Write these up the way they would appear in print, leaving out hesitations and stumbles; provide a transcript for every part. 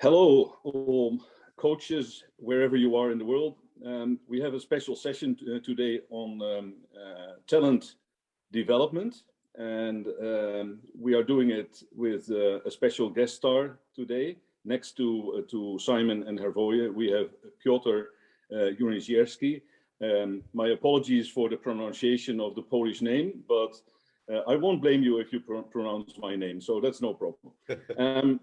Hello, all coaches, wherever you are in the world. We have a special session today on talent development, and we are doing it with a special guest star today. Next to Simon and Hrjove, we have Piotr Unierzyski. My apologies for the pronunciation of the Polish name, but I won't blame you if you pronounce my name, so that's no problem.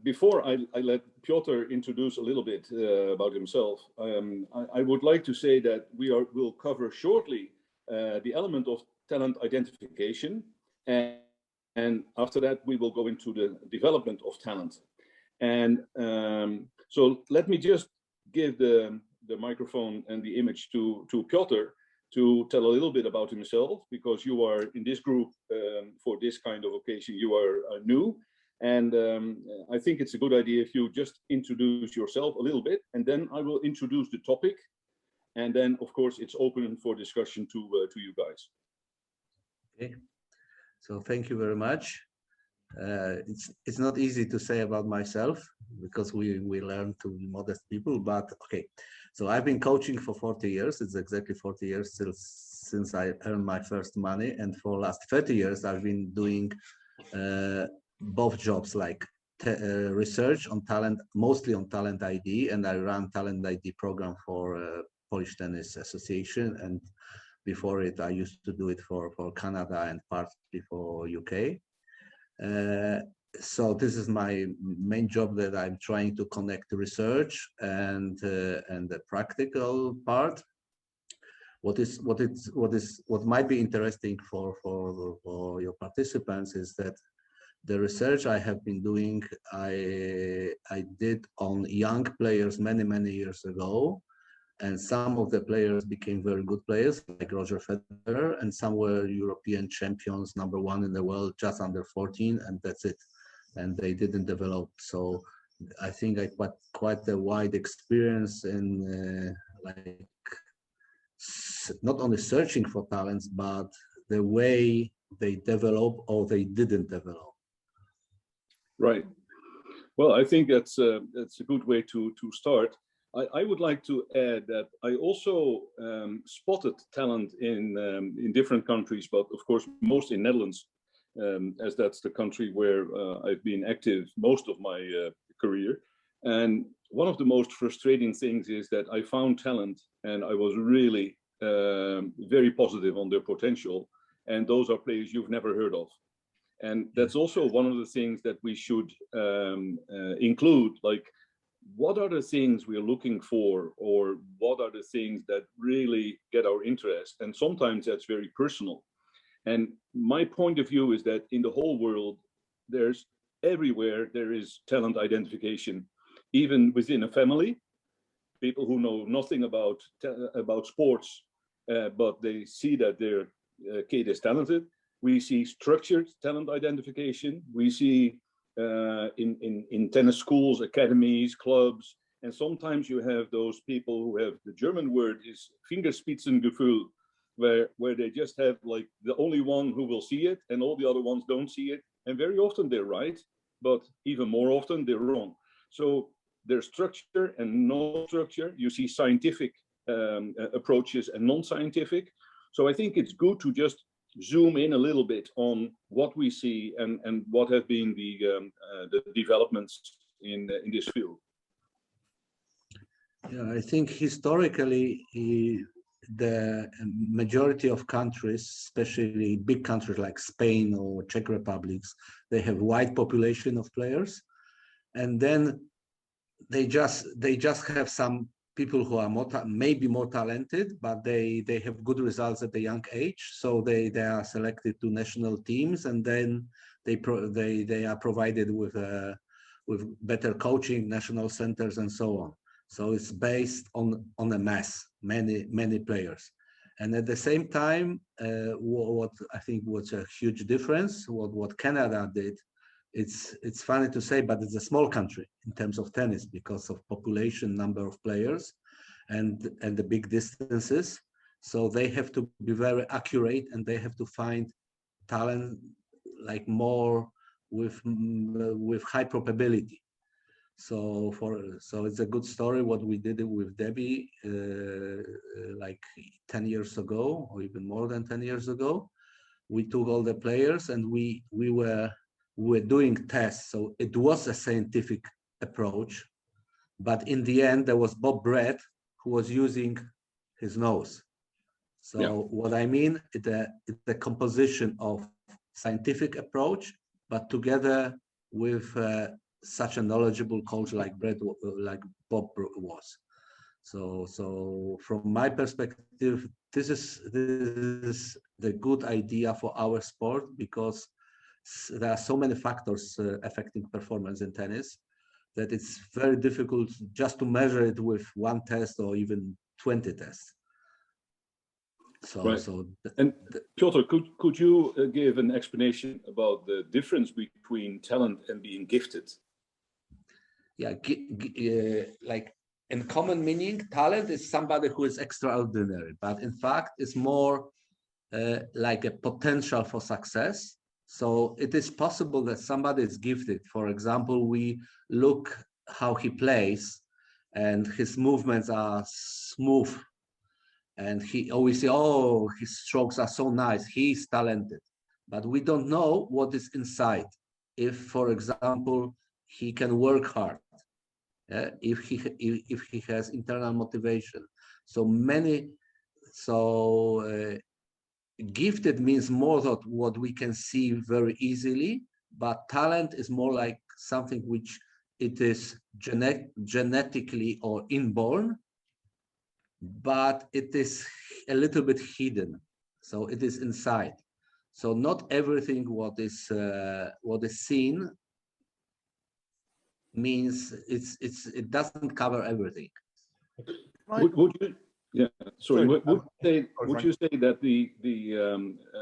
Before I let Piotr introduce a little bit about himself, I would like to say that will cover shortly the element of talent identification, and after that we will go into the development of talent. And so let me just give the microphone and the image to Piotr to tell a little bit about himself, because you are in this group for this kind of occasion. You are new. And I think it's a good idea if you just introduce yourself a little bit, and then I will introduce the topic. And then, of course, it's open for discussion to you guys. Okay, so thank you very much. It's not easy to say about myself because we learn to be modest people, but okay. So I've been coaching for 40 years. It's exactly 40 years since I earned my first money, and for the last 30 years I've been doing both jobs, like research on talent, mostly on talent ID, and I run talent ID program for Polish Tennis Association, and before it I used to do it for Canada and partly for UK. So this is my main job, that I'm trying to connect research and the practical part. What might be interesting for your participants is that the research I have been doing, I did on young players many years ago, and some of the players became very good players, like Roger Federer, and some were European champions, #1 in the world, just under 14, and that's it. And they didn't develop. So I think I quite a wide experience in like not only searching for talents, but the way they develop or they didn't develop. Right. Well, I think that's a good way to start. I would like to add that I also spotted talent in different countries, but of course most in Netherlands, as that's the country where I've been active most of my career. And one of the most frustrating things is that I found talent, and I was really very positive on their potential, and those are players you've never heard of. And that's also one of the things that we should include, like, what are the things we're looking for, or what are the things that really get our interest? And sometimes that's very personal. And my point of view is that in the whole world, everywhere there is talent identification, even within a family. People who know nothing about sports, but they see that their kid is talented. We see structured talent identification. We see in tennis schools, academies, clubs, and sometimes you have those people who have, the German word is Fingerspitzengefühl, where they just have like the only one who will see it, and all the other ones don't see it. And very often they're right, but even more often they're wrong. So there's structure and no structure. You see scientific approaches and non-scientific. So I think it's good to just zoom in a little bit on what we see and what have been the developments in this field. Yeah, I think historically the majority of countries, especially big countries like Spain or Czech Republics, they have wide population of players, and then they just have some people who are maybe more talented, but they have good results at a young age, so they are selected to national teams, and then they are provided with better coaching, national centers, and so on. So it's based on a mass, many players. And at the same time, what I think was a huge difference, what Canada did, it's funny to say, but it's a small country in terms of tennis because of population, number of players, and the big distances. So they have to be very accurate, and they have to find talent like more with high probability. So it's a good story what we did with Debbie like 10 years ago, or even more than 10 years ago. We took all the players and we were doing tests. So it was a scientific approach, but in the end there was Bob Brett who was using his nose. So Yeah. what I mean, it's the composition of scientific approach, but together with such a knowledgeable coach like Bob was. So from my perspective, this is the good idea for our sport, because there are so many factors affecting performance in tennis that it's very difficult just to measure it with one test or even 20 tests. Right. And Piotr, could you give an explanation about the difference between talent and being gifted? Yeah, like in common meaning, talent is somebody who is extraordinary, but in fact, it's more like a potential for success. So it is possible that somebody is gifted. For example, we look how he plays, and his movements are smooth. And he always say, oh, his strokes are so nice, he's talented. But we don't know what is inside. If, for example, he can work hard, if he has internal motivation. Gifted means more than what we can see very easily, but talent is more like something which it is genetically or inborn, but it is a little bit hidden, so it is inside. So not everything what is seen means it doesn't cover everything. Would you? Yeah, sorry. Would you say that the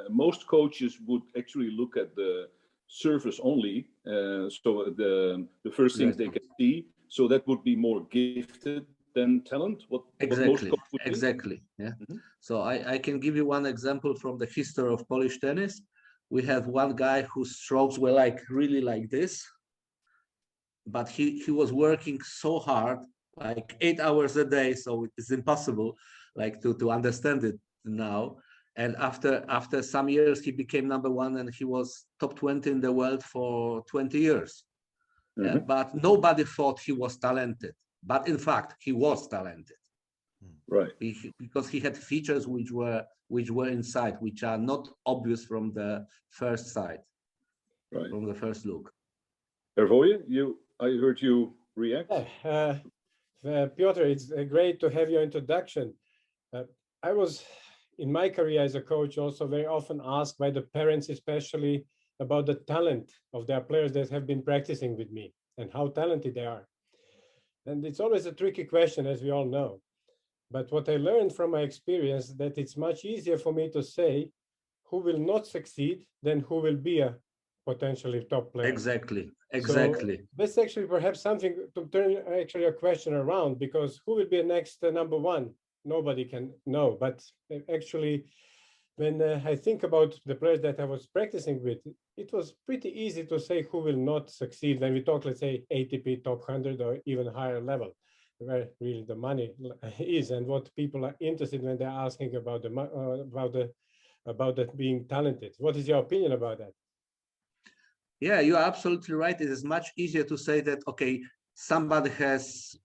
most coaches would actually look at the surface only, so the first things they can see, so that would be more gifted than talent? What most coaches would exactly. Yeah. So I can give you one example from the history of Polish tennis. We have one guy whose strokes were like really like this, but he was working so hard, like 8 hours a day, so it's impossible like to understand it now. And after some years he became number one, and he was top 20 in the world for 20 years. Yeah, but nobody thought he was talented, but in fact he was talented, right? Because he had features which were inside, which are not obvious from the first sight, right, from the first look. Hrjove, I heard you react. Piotr, it's great to have your introduction. I was, in my career as a coach, also very often asked by the parents, especially, about the talent of their players that have been practicing with me and how talented they are. And it's always a tricky question, as we all know. But what I learned from my experience, that it's much easier for me to say who will not succeed than who will be a potentially top player. Exactly. So that's actually perhaps something to turn actually a question around, because who will be the next number one? Nobody can know. But actually, when I think about the players that I was practicing with, it was pretty easy to say who will not succeed when we talk, let's say, ATP top 100 or even higher level, where really the money is and what people are interested in when they're asking about that being talented. What is your opinion about that? Yeah, you're absolutely right. It is much easier to say that, okay, somebody has,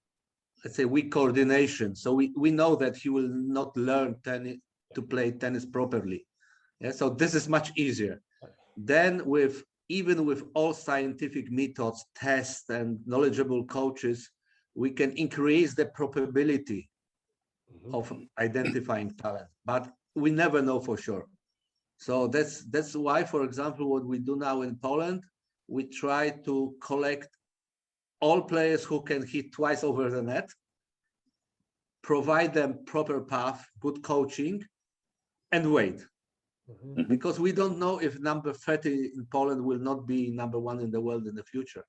let's say, weak coordination. So we know that he will not learn to play tennis properly. Yeah, so this is much easier. Then even with all scientific methods, tests, and knowledgeable coaches, we can increase the probability of identifying talent, but we never know for sure. So that's why, for example, what we do now in Poland, we try to collect all players who can hit twice over the net, provide them proper path, good coaching, and wait. Because we don't know if number 30 in Poland will not be number one in the world in the future.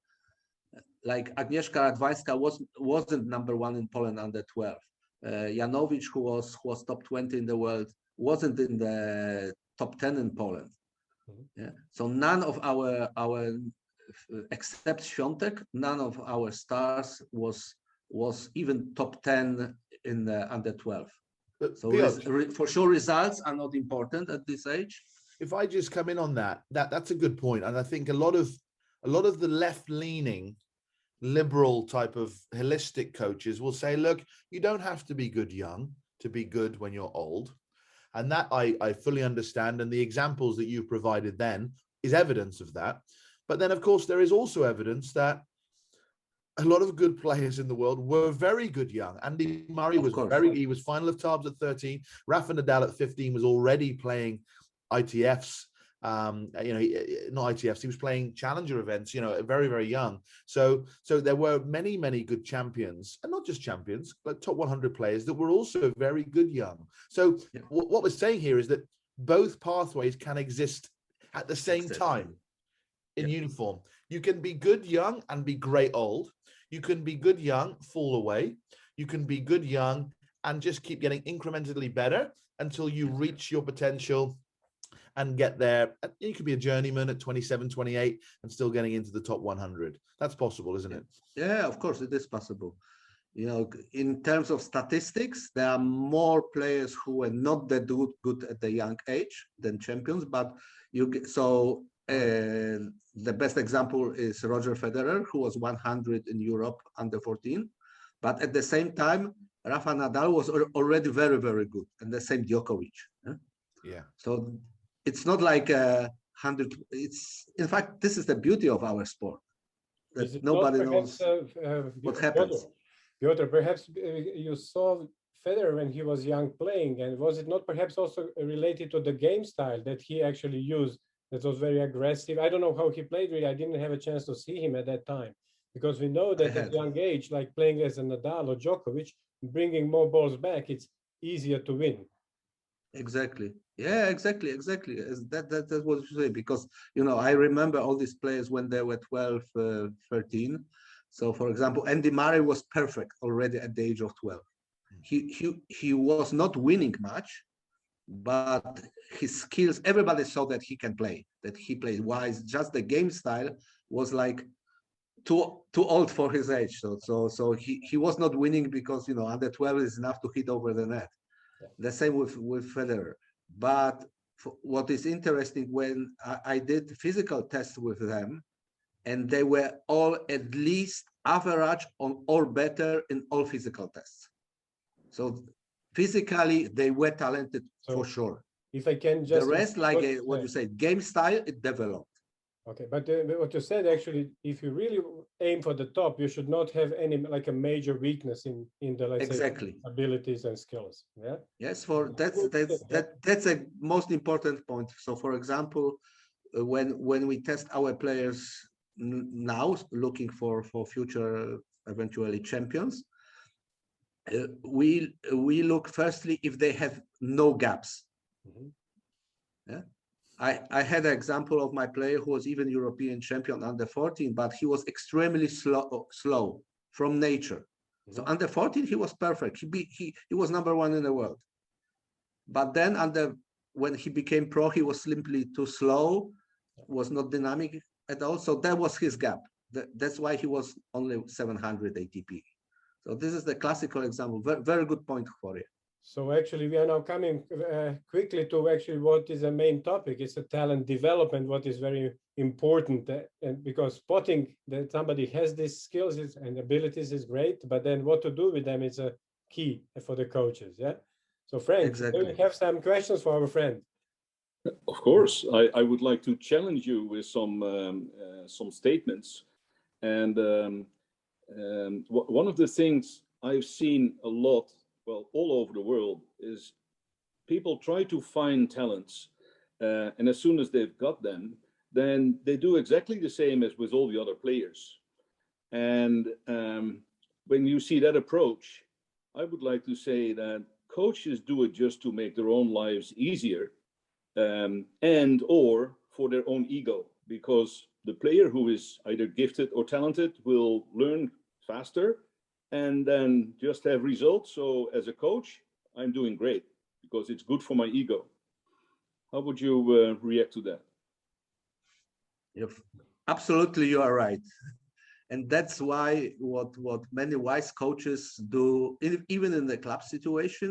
Like Agnieszka Radwańska wasn't number one in Poland under 12. Janowicz, who was top 20 in the world, wasn't in the top 10 in Poland. Yeah. So none of our except Świątek, none of our stars was even top 10 in the under 12. So for sure, results are not important at this age. If I just come in on that's a good point, and I think a lot of the left-leaning, liberal type of holistic coaches will say, look, you don't have to be good young to be good when you're old, and that I fully understand. And the examples that you provided then is evidence of that. But then, of course, there is also evidence that a lot of good players in the world were very good young. Andy Murray was he was final of Tarbes at 13. Rafa Nadal at 15 was already playing ITFs. Not ITFs. He was playing challenger events. Very, very young. So there were many, many good champions, and not just champions, but top 100 players that were also very good young. So what we're saying here is that both pathways can exist at the same time in uniform. You can be good young and be great old. You can be good young, fall away. You can be good young and just keep getting incrementally better until you reach your potential and get there. You could be a journeyman at 27, 28 and still getting into the top 100. That's possible, isn't it? Yeah, of course it is possible. In terms of statistics, there are more players who were not that good at the young age than champions, but the best example is Roger Federer, who was 100 in Europe under 14. But at the same time, Rafa Nadal was already very, very good, and the same Djokovic. Yeah. So it's not like 100. In fact, this is the beauty of our sport. That nobody knows what happens. Piotr, perhaps you saw Federer when he was young playing, and was it not perhaps also related to the game style that he actually used? That was very aggressive. I don't know how he played really. I didn't have a chance to see him at that time, because we know that at a young age, like playing as a Nadal or Djokovic, bringing more balls back, it's easier to win. Exactly. Yeah, exactly. That's what you say, because, I remember all these players when they were 12, 13. So, for example, Andy Murray was perfect already at the age of 12. He was not winning much, but his skills, everybody saw that he can play, that he played wise. Just the game style was like too old for his age. So he was not winning because under 12 is enough to hit over the net. The same with Federer. But what is interesting, when I did physical tests with them, and they were all at least average on or better in all physical tests. So physically, they were talented for sure. If I can just... The rest, like what you say, game style, it developed. Okay, but what you said, actually, if you really aim for the top, you should not have any a major weakness in the, let's say, abilities and skills. Yeah. Yes, that's a most important point. So, for example, when we test our players now, looking for future eventually champions, we look firstly if they have no gaps. Yeah. I had an example of my player who was even European champion under 14, but he was extremely slow from nature. So under 14, he was perfect. He was number one in the world. But then when he became pro, he was simply too slow, was not dynamic at all. So that was his gap. That's why he was only 700 ATP. So this is the classical example. Very, very good point for you. So actually, we are now coming quickly to actually what is the main topic. It's a talent development, what is very important. And because spotting that somebody has these skills and abilities is great, but then what to do with them is a key for the coaches. Yeah. So Frank, do you have some questions for our friend? Of course, I would like to challenge you with some statements. And one of the things I've seen a lot, well, all over the world, is people try to find talents, and as soon as they've got them, then they do exactly the same as with all the other players. And when you see that approach, I would like to say that coaches do it just to make their own lives easier, and or for their own ego, because the player who is either gifted or talented will learn faster and then just have results. So as a coach, I'm doing great because it's good for my ego. How would you react to that? Absolutely, you are right. And that's why what many wise coaches do, even in the club situation,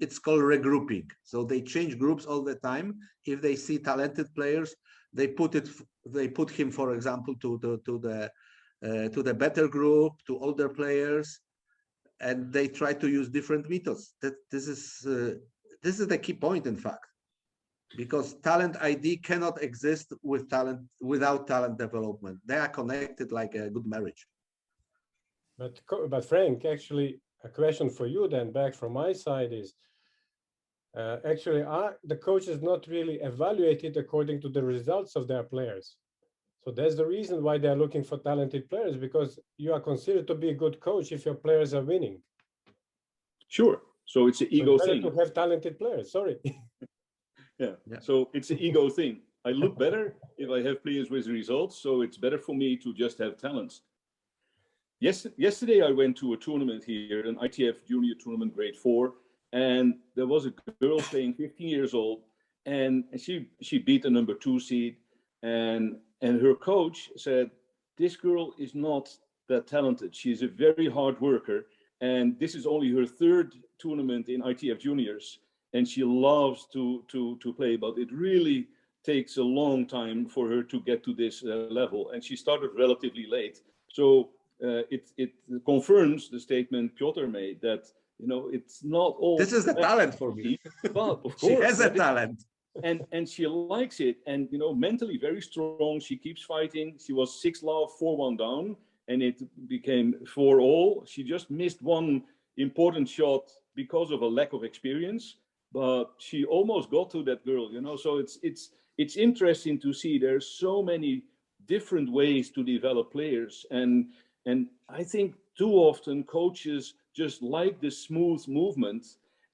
it's called regrouping. So they change groups all the time. If they see talented players, they put him, for example, to the better group, to older players, and they try to use different methods. This is the key point, in fact, because talent ID cannot exist without talent development. They are connected like a good marriage. But Frank, actually, a question for you then, back from my side is, actually, are the coaches not really evaluated according to the results of their players? So that's the reason why they're looking for talented players, because you are considered to be a good coach if your players are winning. Sure. So it's an ego better thing. to have talented players. Sorry. Yeah. So it's an ego thing. I look better if I have players with results. So it's better for me to just have talents. Yesterday I went to a tournament here, an ITF junior tournament, grade 4, and there was a girl playing, 15 years old, and she beat the number 2 seed, and her coach said, this girl is not that talented. She's a very hard worker, and this is only her 3rd tournament in ITF juniors, and she loves to play, but it really takes a long time for her to get to this level, and she started relatively late. So it confirms the statement Piotr made that, you know, it's not all. This is the talent for me. But of course, she has a talent. And she likes it, and you know, mentally very strong. She keeps fighting. She was 6-love, 4-1 down, and it became 4-all. She just missed one important shot because of a lack of experience, but she almost got to that girl, you know. So it's interesting to see there's so many different ways to develop players, and I think too often coaches just like the smooth movement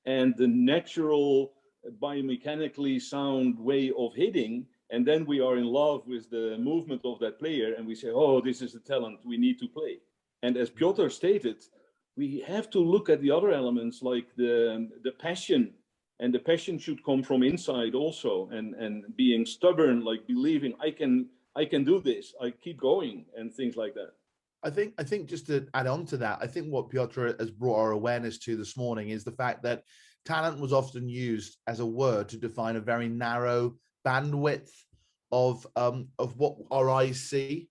and the natural biomechanically sound way of hitting, and then we are in love with the movement of that player, and we say, oh, this is the talent, we need to play. And as Piotr stated, we have to look at the other elements like the passion, and the passion should come from inside also, and being stubborn, like believing I can do this, I keep going, and things like that. I think just to add on to that, I think what Piotr has brought our awareness to this morning is the fact that talent was often used as a word to define a very narrow bandwidth of what our eyes see.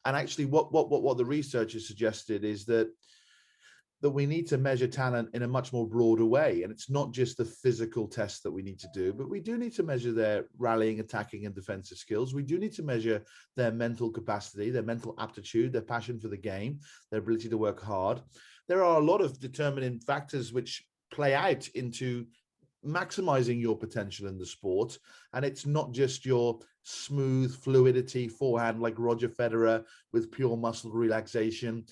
And actually what the research has suggested is that we need to measure talent in a much more broader way. And it's not just the physical tests that we need to do, but we do need to measure their rallying, attacking, and defensive skills. We do need to measure their mental capacity, their mental aptitude, their passion for the game, their ability to work hard. There are a lot of determining factors which play out into maximizing your potential in the sport. And it's not just your smooth fluidity forehand like Roger Federer with pure muscle relaxation.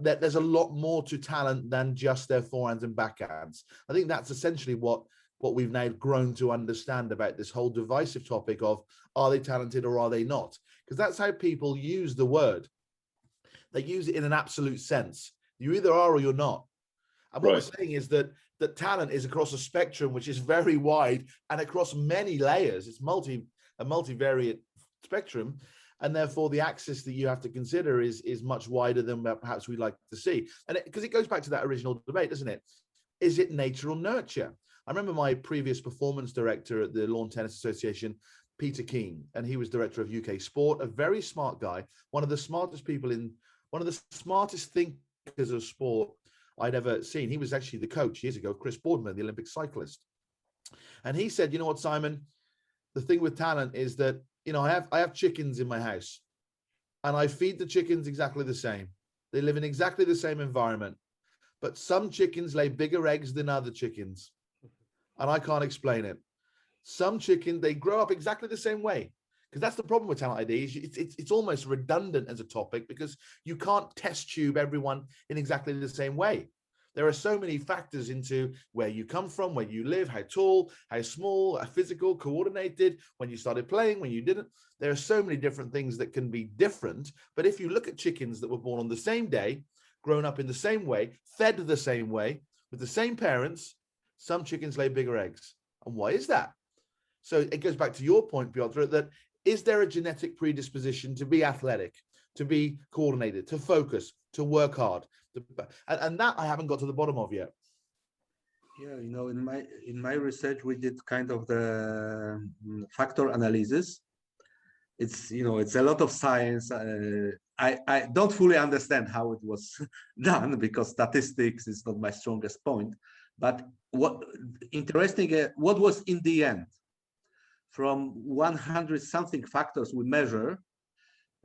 There's a lot more to talent than just their forehands and backhands. I think that's essentially what we've now grown to understand about this whole divisive topic of, are they talented or are they not? Because that's how people use the word. They use it in an absolute sense. You either are or you're not. And what we're saying is that talent is across a spectrum which is very wide and across many layers. It's a multivariate spectrum, and therefore the axis that you have to consider is much wider than perhaps we'd like to see. And because it goes back to that original debate, doesn't it? Is it nature or nurture? I remember my previous performance director at the Lawn Tennis Association, Peter Keane, and he was director of UK Sport, a very smart guy, one of the smartest thinkers of sport I'd ever seen. He was actually the coach years ago of Chris Boardman, the Olympic cyclist. And he said, you know what, Simon, the thing with talent is that, you know, I have chickens in my house and I feed the chickens exactly the same. They live in exactly the same environment, but some chickens lay bigger eggs than other chickens. And I can't explain it. Some chickens, they grow up exactly the same way. Because that's the problem with talent ID. It's almost redundant as a topic because you can't test tube everyone in exactly the same way. There are so many factors into where you come from, where you live, how tall, how small, how physical, coordinated, when you started playing, when you didn't. There are so many different things that can be different. But if you look at chickens that were born on the same day, grown up in the same way, fed the same way, with the same parents, some chickens lay bigger eggs. And why is that? So it goes back to your point, Piotr, that is there a genetic predisposition to be athletic, to be coordinated, to focus, to work hard? And that I haven't got to the bottom of yet. Yeah, in my research, we did kind of the factor analysis. It's it's a lot of science. I don't fully understand how it was done because statistics is not my strongest point. But what interesting, what was in the end, from 100 something factors we measure,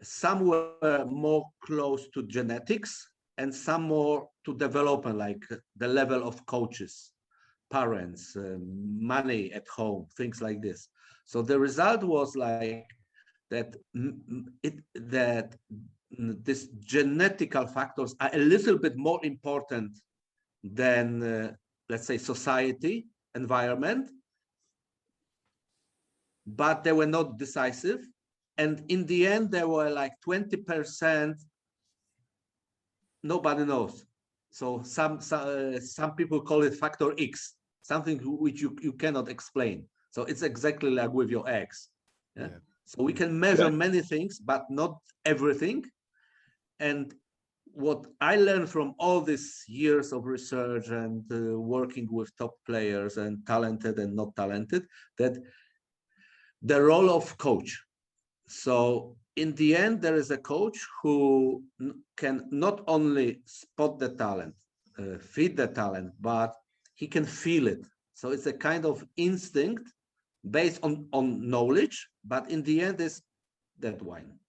some were more close to genetics and some more to development, like the level of coaches, parents, money at home, things like this. So the result was like that these genetical factors are a little bit more important than let's say society, environment, but they were not decisive. And in the end, there were like 20%, nobody knows. So some people call it factor X, something which you cannot explain. So it's exactly like with your eggs. Yeah? Yeah. So we can measure many things, but not everything. And what I learned from all these years of research and working with top players and talented and not talented, that the role of coach. So in the end, there is a coach who can not only spot the talent, feed the talent, but he can feel it. So it's a kind of instinct based on knowledge, but in the end is that one.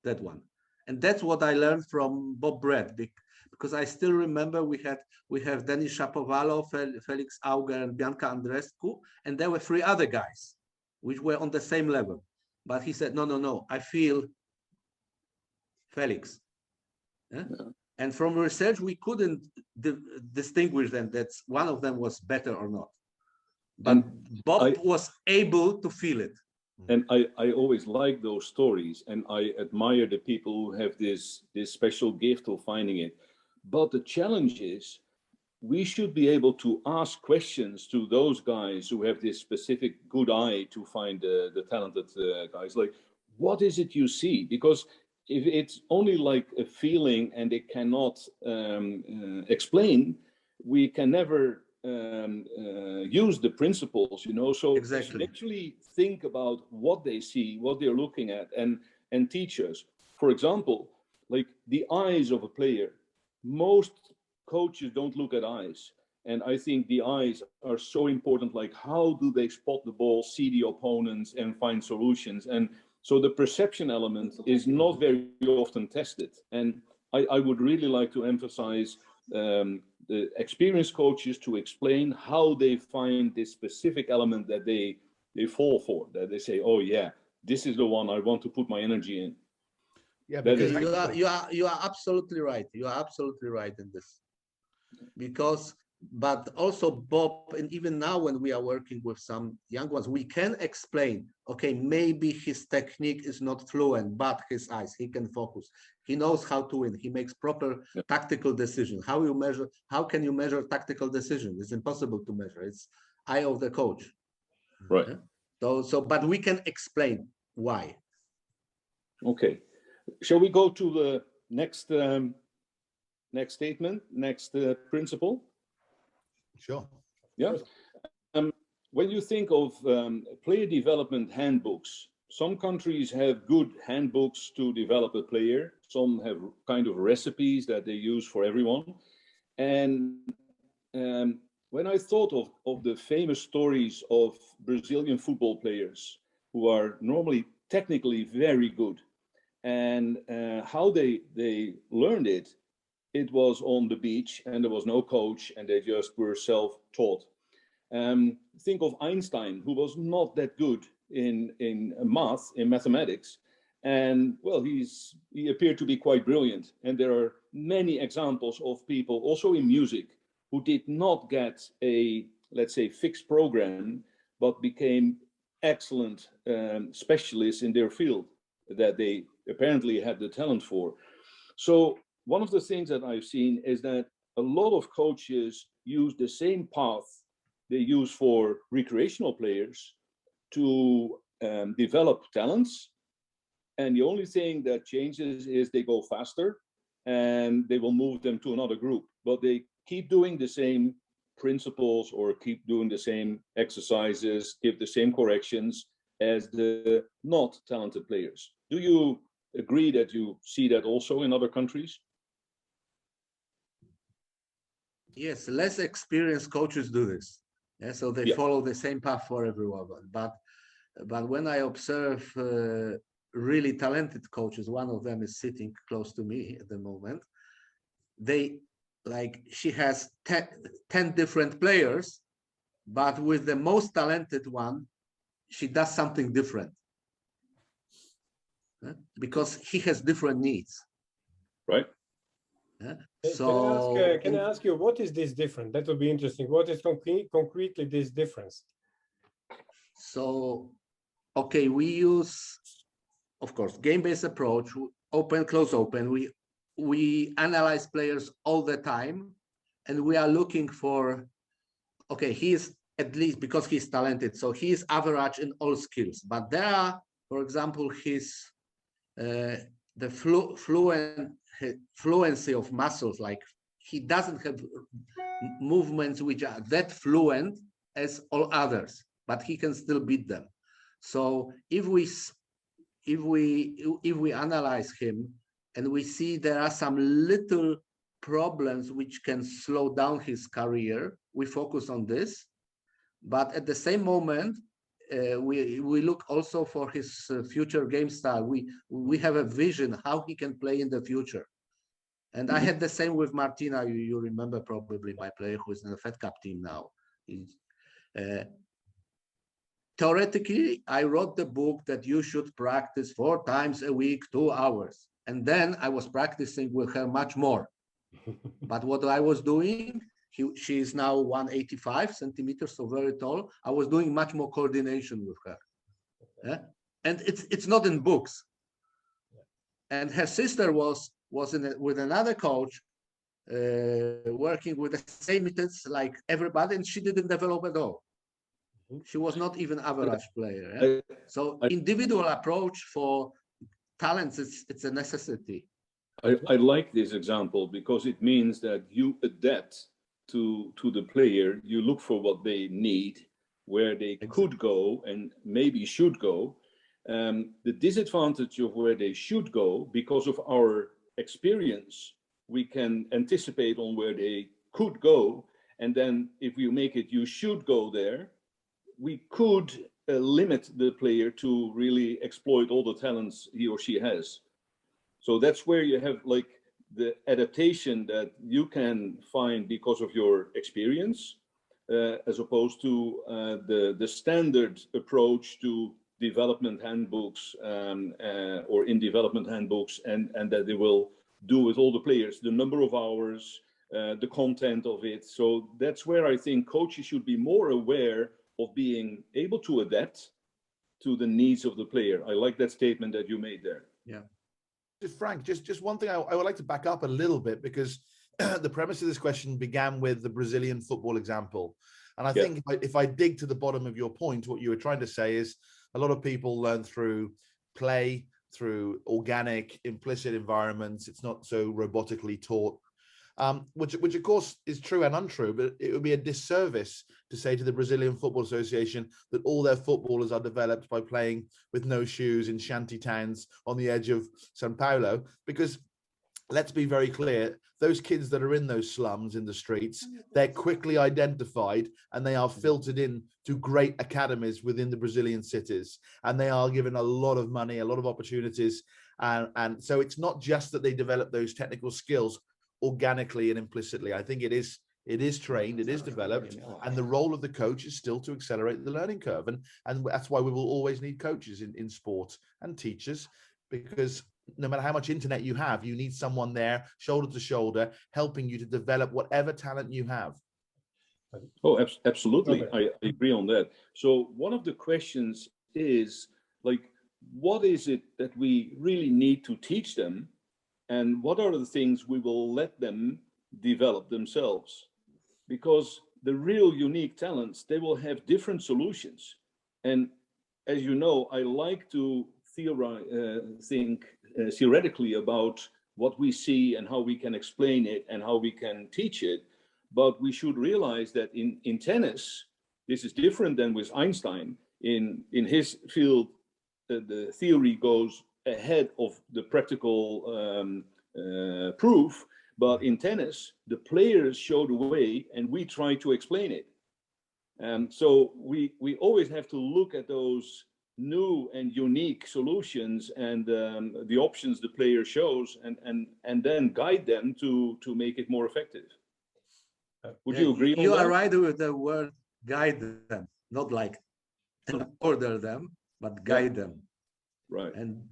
And that's what I learned from Bob Brett, because I still remember we have Denis Shapovalov, Felix Auger, and Bianca Andreescu, and there were 3 other guys which were on the same level. But he said, no, I feel Felix. Yeah? Yeah. And from research, we couldn't distinguish them, that one of them was better or not. But Bob was able to feel it. And I always like those stories, and I admire the people who have this special gift of finding it. But the challenge is, we should be able to ask questions to those guys who have this specific good eye to find the talented guys. Like, what is it you see? Because if it's only like a feeling and they cannot explain, we can never use the principles, So exactly. actually think about what they see, what they're looking at, and teach us. For example, like the eyes of a player. Most coaches don't look at eyes, and I think the eyes are so important. Like, how do they spot the ball, see the opponents, and find solutions? And so the perception element is not very often tested. And I would really like to emphasize the experienced coaches to explain how they find this specific element that they fall for, that they say, oh yeah, this is the one I want to put my energy in. Yeah, because you are absolutely right. You are absolutely right in this. Because, but also Bob, and even now when we are working with some young ones, we can explain, okay, maybe his technique is not fluent, but his eyes, he can focus. He knows how to win. He makes proper tactical decisions. How can you measure tactical decision? It's impossible to measure. It's eye of the coach. Right. Yeah? So, but we can explain why. Okay. Shall we go to the next next statement, next principle? Sure. Yeah. When you think of player development handbooks, some countries have good handbooks to develop a player. Some have kind of recipes that they use for everyone. And when I thought of the famous stories of Brazilian football players who are normally technically very good, and how they learned it, it was on the beach and there was no coach and they just were self-taught. Think of Einstein, who was not that good in math, in mathematics. And well, he appeared to be quite brilliant. And there are many examples of people also in music who did not get a, let's say, fixed program, but became excellent specialists in their field that they apparently had the talent for. So one of the things that I've seen is that a lot of coaches use the same path they use for recreational players to develop talents, and the only thing that changes is they go faster and they will move them to another group, but they keep doing the same principles or keep doing the same exercises, give the same corrections as the not talented players. Do you agree that you see that also in other countries? Yes, less experienced coaches do this. Yeah, so they follow the same path for everyone. But when I observe really talented coaches, one of them is sitting close to me at the moment. She has 10 different players, but with the most talented one, she does something different. Because he has different needs. Right. So can I ask you, what is this different? That would be interesting. What is concretely this difference? So, okay, we use, of course, game-based approach, open, close, open. We analyze players all the time, and we are looking for, okay, he is at least, because he's talented, so he is average in all skills. But there are, for example, the fluency of muscles, like he doesn't have movements which are that fluent as all others, but he can still beat them. So if we analyze him and we see there are some little problems which can slow down his career, we focus on this. But at the same moment, we look also for his future game style. We have a vision how he can play in the future. And I had the same with Martina. You remember probably my player who is in the Fed Cup team now. Theoretically, I wrote the book that you should practice 4 times a week, 2 hours. And then I was practicing with her much more. But what I was doing, she is now 185 centimeters, so very tall. I was doing much more coordination with her. Yeah? And it's not in books. And her sister was with another coach, working with the same methods like everybody, and she didn't develop at all. She was not even average player. Yeah? So individual approach for talents, it's a necessity. I like this example because it means that you adapt to the player. You look for what they need, where they could go and maybe should go. The disadvantage of where they should go, because of our experience, we can anticipate on where they could go. And then if you make it, you should go there, we could limit the player to really exploit all the talents he or she has. So that's where you have like the adaptation that you can find because of your experience, as opposed to the standard approach to development handbooks or in development handbooks, and that they will do with all the players, the number of hours, the content of it. So that's where I think coaches should be more aware of being able to adapt to the needs of the player. I like that statement that you made there. Yeah. Frank, just one thing I would like to back up a little bit, because the premise of this question began with the Brazilian football example. And I think if I dig to the bottom of your point, what you were trying to say is a lot of people learn through play, through organic, implicit environments. It's not so robotically taught, which of course is true and untrue, but it would be a disservice to say to the Brazilian Football Association that all their footballers are developed by playing with no shoes in shanty towns on the edge of São Paulo, because let's be very clear, those kids that are in those slums in the streets, they're quickly identified and they are filtered in to great academies within the Brazilian cities, and they are given a lot of money, a lot of opportunities. And so it's not just that they develop those technical skills organically and implicitly. I think it is trained, it is developed, and the role of the coach is still to accelerate the learning curve. And that's why we will always need coaches in sport and teachers, because no matter how much internet you have, you need someone there, shoulder to shoulder, helping you to develop whatever talent you have. Oh, absolutely. I agree on that. So one of the questions is, like, what is it that we really need to teach them? And what are the things we will let them develop themselves? Because the real unique talents, they will have different solutions. And as you know, I like to think theoretically about what we see and how we can explain it and how we can teach it. But we should realize that in tennis, this is different than with Einstein. In his field, the theory goes ahead of the practical proof. But in tennis, the players show the way and we try to explain it. So we always have to look at those new and unique solutions and the options the player shows and then guide them to make it more effective. Would you agree on you that? are right with the word guide them, not like order them, but guide them. Right. And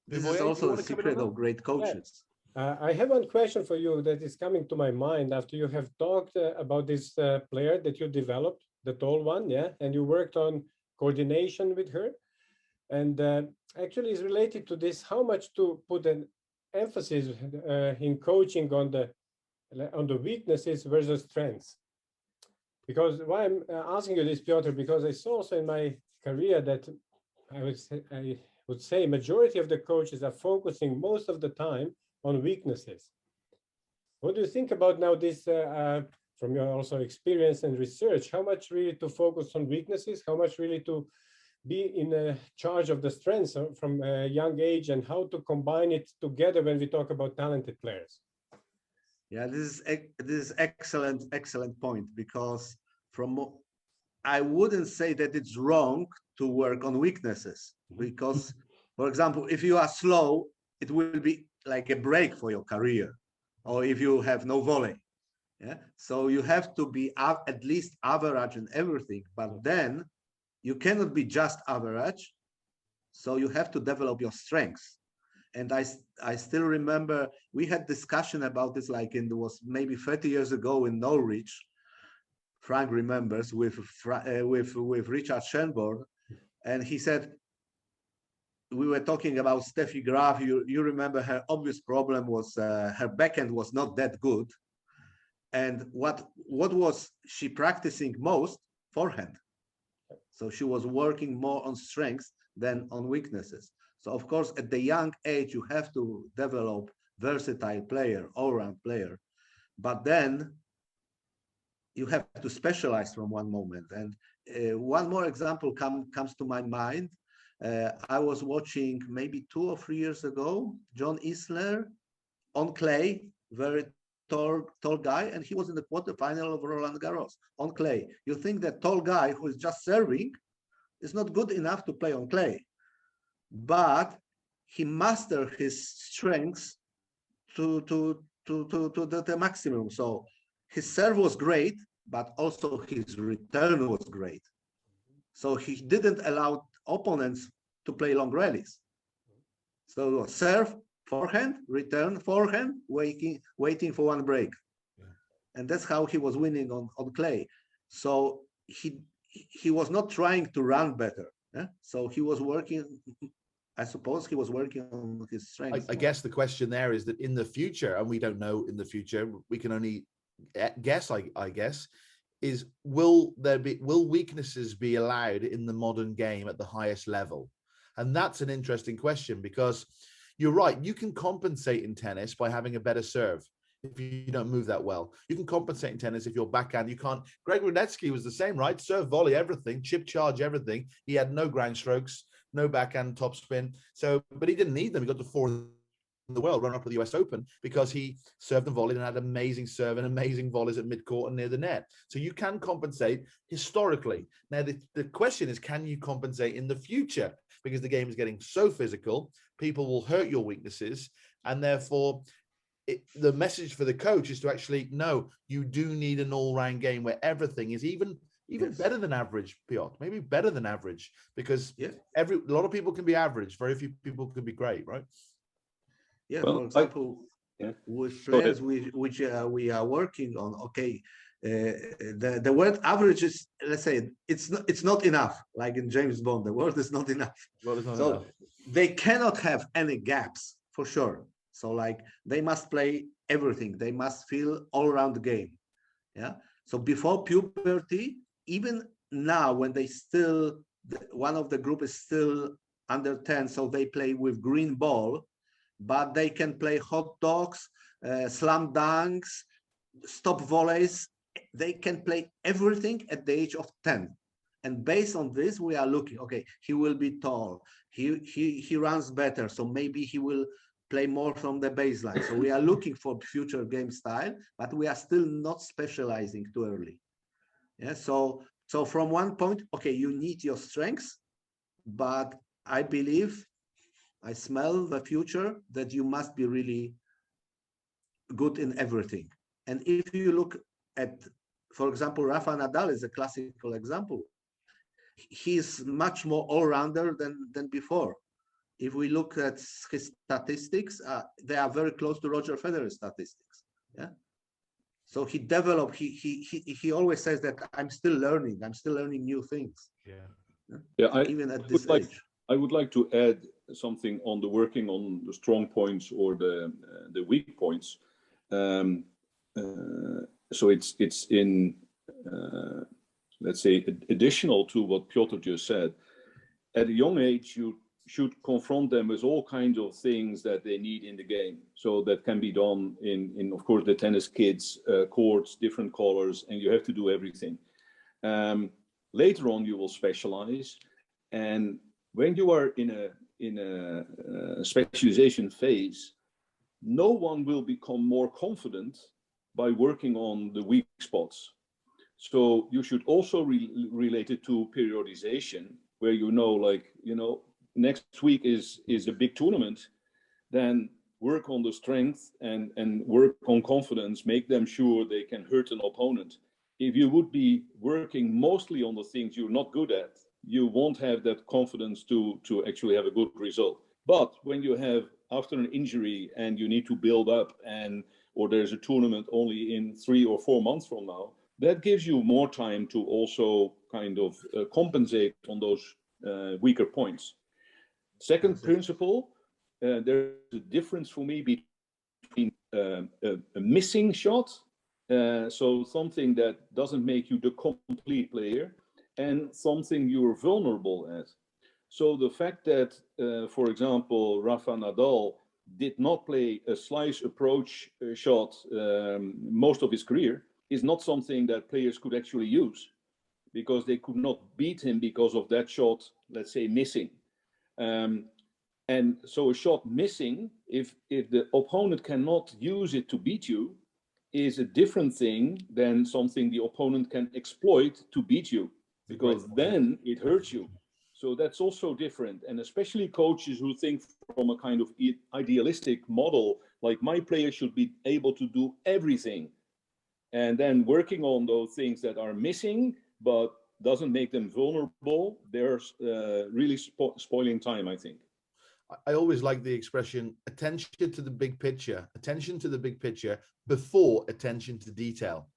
this Vivoye, is do you also a wanna come in on secret that? of great coaches. I have one question for you that is coming to my mind after you have talked about this player that you developed, the tall one, yeah, and you worked on coordination with her. And actually is related to this, how much to put an emphasis in coaching on the weaknesses versus strengths. Because why I'm asking you this, Piotr, because I saw also in my career that I would say majority of the coaches are focusing most of the time on weaknesses. What do you think about now this, from your also experience and research, how much really to focus on weaknesses, how much really to be in charge of the strengths from a young age, and how to combine it together when we talk about talented players? Yeah, this is excellent point, because I wouldn't say that it's wrong to work on weaknesses, because, for example, if you are slow, it will be like a break for your career, or if you have no volley. Yeah, so you have to be at least average in everything, but then you cannot be just average, so you have to develop your strengths. And I still remember we had discussion about this, like it was maybe 30 years ago in Norwich. Frank remembers, with Richard Schoenborn, and he said, we were talking about Steffi Graf. You remember her obvious problem was her backhand was not that good, and what was she practicing most? Forehand. So she was working more on strengths than on weaknesses. So of course, at the young age, you have to develop versatile player, all-round player, but then you have to specialize from one moment. And one more example comes to my mind. I was watching maybe 2 or 3 years ago, John Isner on clay, very tall guy, and he was in the quarterfinal of Roland Garros on clay. You think that tall guy who is just serving is not good enough to play on clay, but he mastered his strengths to the maximum. So his serve was great, but also his return was great. So he didn't allow opponents to play long rallies. So serve, forehand, return, forehand, waiting for one break. Yeah. And that's how he was winning on clay. So he was not trying to run better. Yeah? So he was working, I suppose he was working on his strengths. I guess the question there is that in the future, and we don't know in the future, we can only guess, I guess, is will weaknesses be allowed in the modern game at the highest level? And that's an interesting question, because you're right, you can compensate in tennis by having a better serve if you don't move that well. You can compensate in tennis if your backhand, you can't. Greg Rudetsky was the same, right? Serve, volley, everything, chip charge, everything. He had no ground strokes, no backhand topspin. So, but he didn't need them. He got to 4 in the world, run up to the US Open, because he served and volleyed and had amazing serve and amazing volleys at midcourt and near the net. So you can compensate historically. Now, the question is, can you compensate in the future? Because the game is getting so physical, people will hurt your weaknesses, and therefore the message for the coach is to actually, no, you do need an all-round game where everything is even yes, better than average, Piotr, maybe better than average, because yes, a lot of people can be average, very few people can be great, right? Yeah, well, for example, with players which we are working on, okay, the word average is, let's say, it's not enough. Like in James Bond, the word is not enough. Well, not so enough. They cannot have any gaps, for sure. So like they must play everything. They must feel all around the game. Yeah. So before puberty, even now when they still, one of the group is still under 10, so they play with green ball, but they can play hot dogs, slam dunks, stop volleys. They can play everything at the age of 10. And based on this, we are looking, okay, he will be tall, he runs better, so maybe he will play more from the baseline. So we are looking for future game style, but we are still not specializing too early. Yeah, so from one point, okay, you need your strengths, but I believe, I smell the future that you must be really good in everything. And if you look at, for example, Rafa Nadal is a classical example. He's much more all-rounder than before. If we look at his statistics, they are very close to Roger Federer's statistics. Yeah. So he developed. He always says that I'm still learning new things. Yeah. Even at this age. I would like to add something on the working on the strong points or the weak points. So it's in let's say additional to what Piotr just said. At a young age, you should confront them with all kinds of things that they need in the game. So that can be done in of course, the tennis kids, courts, different colors, and you have to do everything. Later on, you will specialize, and when you are in a specialization phase, no one will become more confident by working on the weak spots. So you should also relate it to periodization, where next week is a big tournament, then work on the strength and work on confidence, make them sure they can hurt an opponent. If you would be working mostly on the things you're not good at, you won't have that confidence to actually have a good result. But when you have, after an injury and you need to build up, or there's a tournament only in 3 or 4 months from now, that gives you more time to also kind of compensate on those weaker points. Second principle, there's a difference for me between a missing shot, so something that doesn't make you the complete player, and something you're vulnerable at. So the fact that, for example, Rafa Nadal did not play a slice approach shot most of his career is not something that players could actually use, because they could not beat him because of that shot, let's say, missing. And so a shot missing, if the opponent cannot use it to beat you, is a different thing than something the opponent can exploit to beat you, because then it hurts you. So that's also different. And especially coaches who think from a kind of idealistic model, like my player should be able to do everything, and then working on those things that are missing, but doesn't make them vulnerable, they're really spoiling time, I think. I always like the expression, attention to the big picture before attention to detail.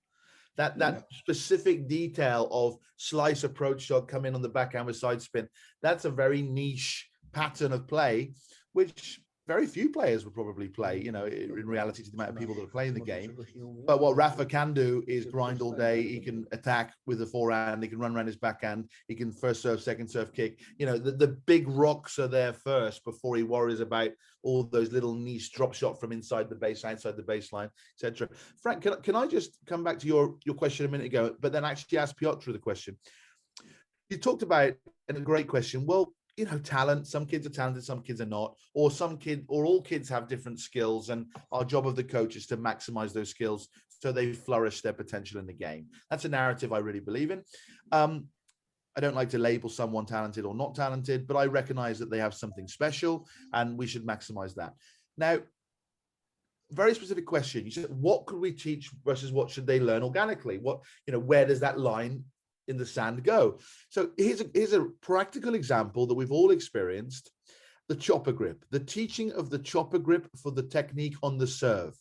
That specific detail of slice approach shot, come in on the backhand with side spin, that's a very niche pattern of play, which very few players would probably play, in reality, to the amount of people that are playing the game. But what Rafa can do is grind all day. He can attack with the forehand. He can run around his backhand. He can first serve, second serve, kick. The big rocks are there first before he worries about all those little niche drop shot from inside the base, outside the baseline, etc. Frank, can I just come back to your question a minute ago, but then actually ask Piotr the question? You talked about, and a great question, well, talent, some kids are talented, some kids are not, or all kids have different skills, and our job of the coach is to maximize those skills so they flourish their potential in the game. That's a narrative I really believe in. I don't like to label someone talented or not talented, but I recognize that they have something special and we should maximize that. Now, very specific question. You said, what could we teach versus what should they learn organically? Where does that line in the sand go? So here's a practical example that we've all experienced: the chopper grip, the teaching of the chopper grip for the technique on the serve.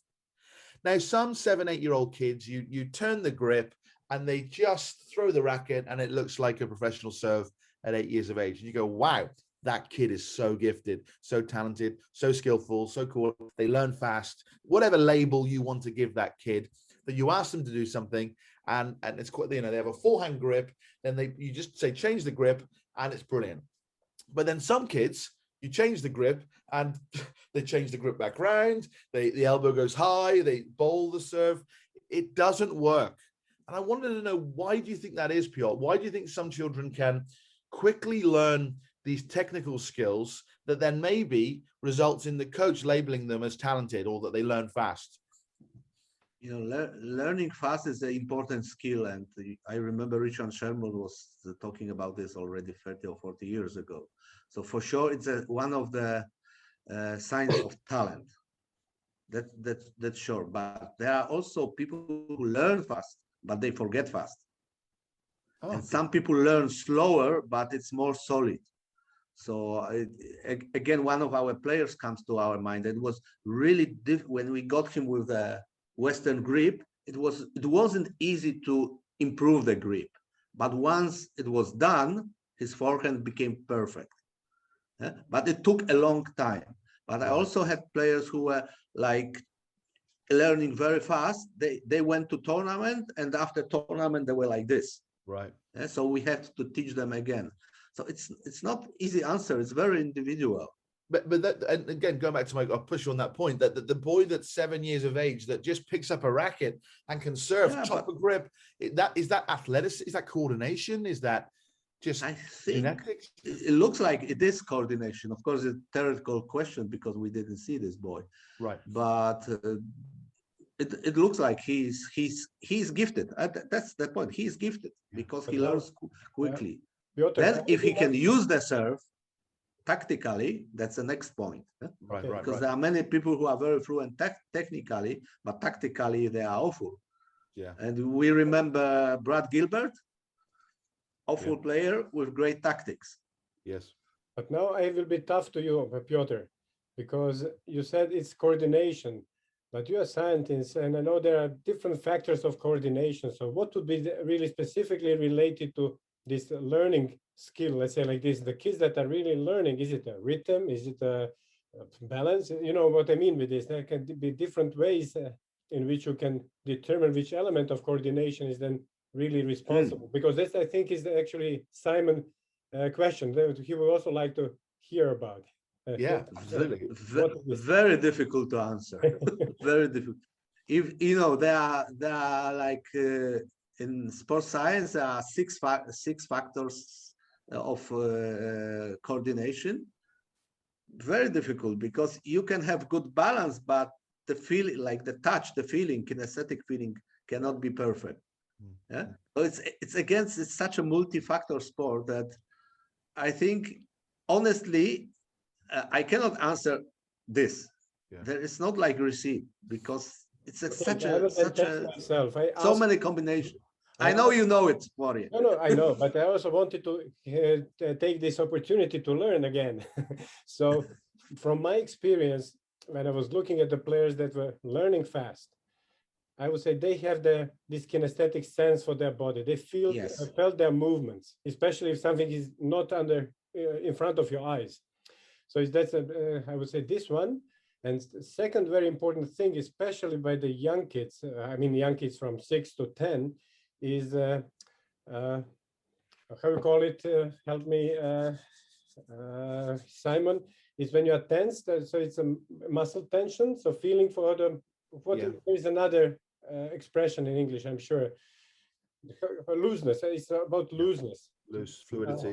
Now, some 7-8-year-old kids, you turn the grip and they just throw the racket and it looks like a professional serve at 8 years of age. And you go, wow, that kid is so gifted, so talented, so skillful, so cool. They learn fast. Whatever label you want to give that kid, that you ask them to do something, and it's quite, they have a forehand grip, then you just say change the grip, and it's brilliant. But then some kids, you change the grip and they change the grip back round. The elbow goes high. They bowl the serve. It doesn't work. And I wanted to know, why do you think that is, Piotr? Why do you think some children can quickly learn these technical skills that then maybe results in the coach labeling them as talented, or that they learn fast? You know, learning fast is an important skill. And I remember Richard Sherman was talking about this already 30 or 40 years ago. So for sure, it's one of the signs of talent. That's sure. But there are also people who learn fast, but they forget fast. Oh, and some people learn slower, but it's more solid. So again, one of our players comes to our mind. It was really when we got him with the Western grip. It wasn't easy to improve the grip, but once it was done, his forehand became perfect. But it took a long time. But I also had players who were like learning very fast. They went to tournament, and after tournament they were like this. Right. So we had to teach them again. So it's not easy answer. It's very individual. But that, and again, going back to I'll push you on that point, that the boy that's 7 years of age that just picks up a racket and can serve top of grip, is that athleticism? Is that coordination? Is that just I think genetics? It looks like it is coordination. Of course, it's a theoretical question because we didn't see this boy. Right. But it looks like he's gifted. That's the point. He's gifted because he learns quickly. Then if he can use the serve tactically, that's the next point. Right. Because there are many people who are very fluent technically, but tactically they are awful. Yeah. And we remember Brad Gilbert, awful player with great tactics. Yes. But now I will be tough to you, Piotr, because you said it's coordination, but you're a scientist, and I know there are different factors of coordination. So what would be really specifically related to this learning skill, let's say like this, the kids that are really learning? Is it a rhythm? Is it a balance? You know what I mean with this? There can be different ways in which you can determine which element of coordination is then really responsible. Because this, I think, is actually Simon question that he would also like to hear about. Yeah, absolutely. Very difficult to answer. Very difficult. If you know, there are like in sports science, there are six factors of coordination. Very difficult because you can have good balance, but the feeling, like the touch, the feeling, kinesthetic feeling, cannot be perfect. Yeah. So it's such a multi-factor sport that I think, honestly, I cannot answer this. There is not like receipt because it's so many combinations. I know you know it, Florian. No, I know, but I also wanted to take this opportunity to learn again. So from my experience, when I was looking at the players that were learning fast, I would say they have this kinesthetic sense for their body. They felt their movements, especially if something is not in front of your eyes. So that's I would say this one. And the second very important thing, especially by the young kids, young kids from 6 to 10, is how you call it? Help me, Simon. Is when you are tense. So it's a muscle tension. So feeling for there is another expression in English, I'm sure. Looseness. It's about looseness. Loose fluidity.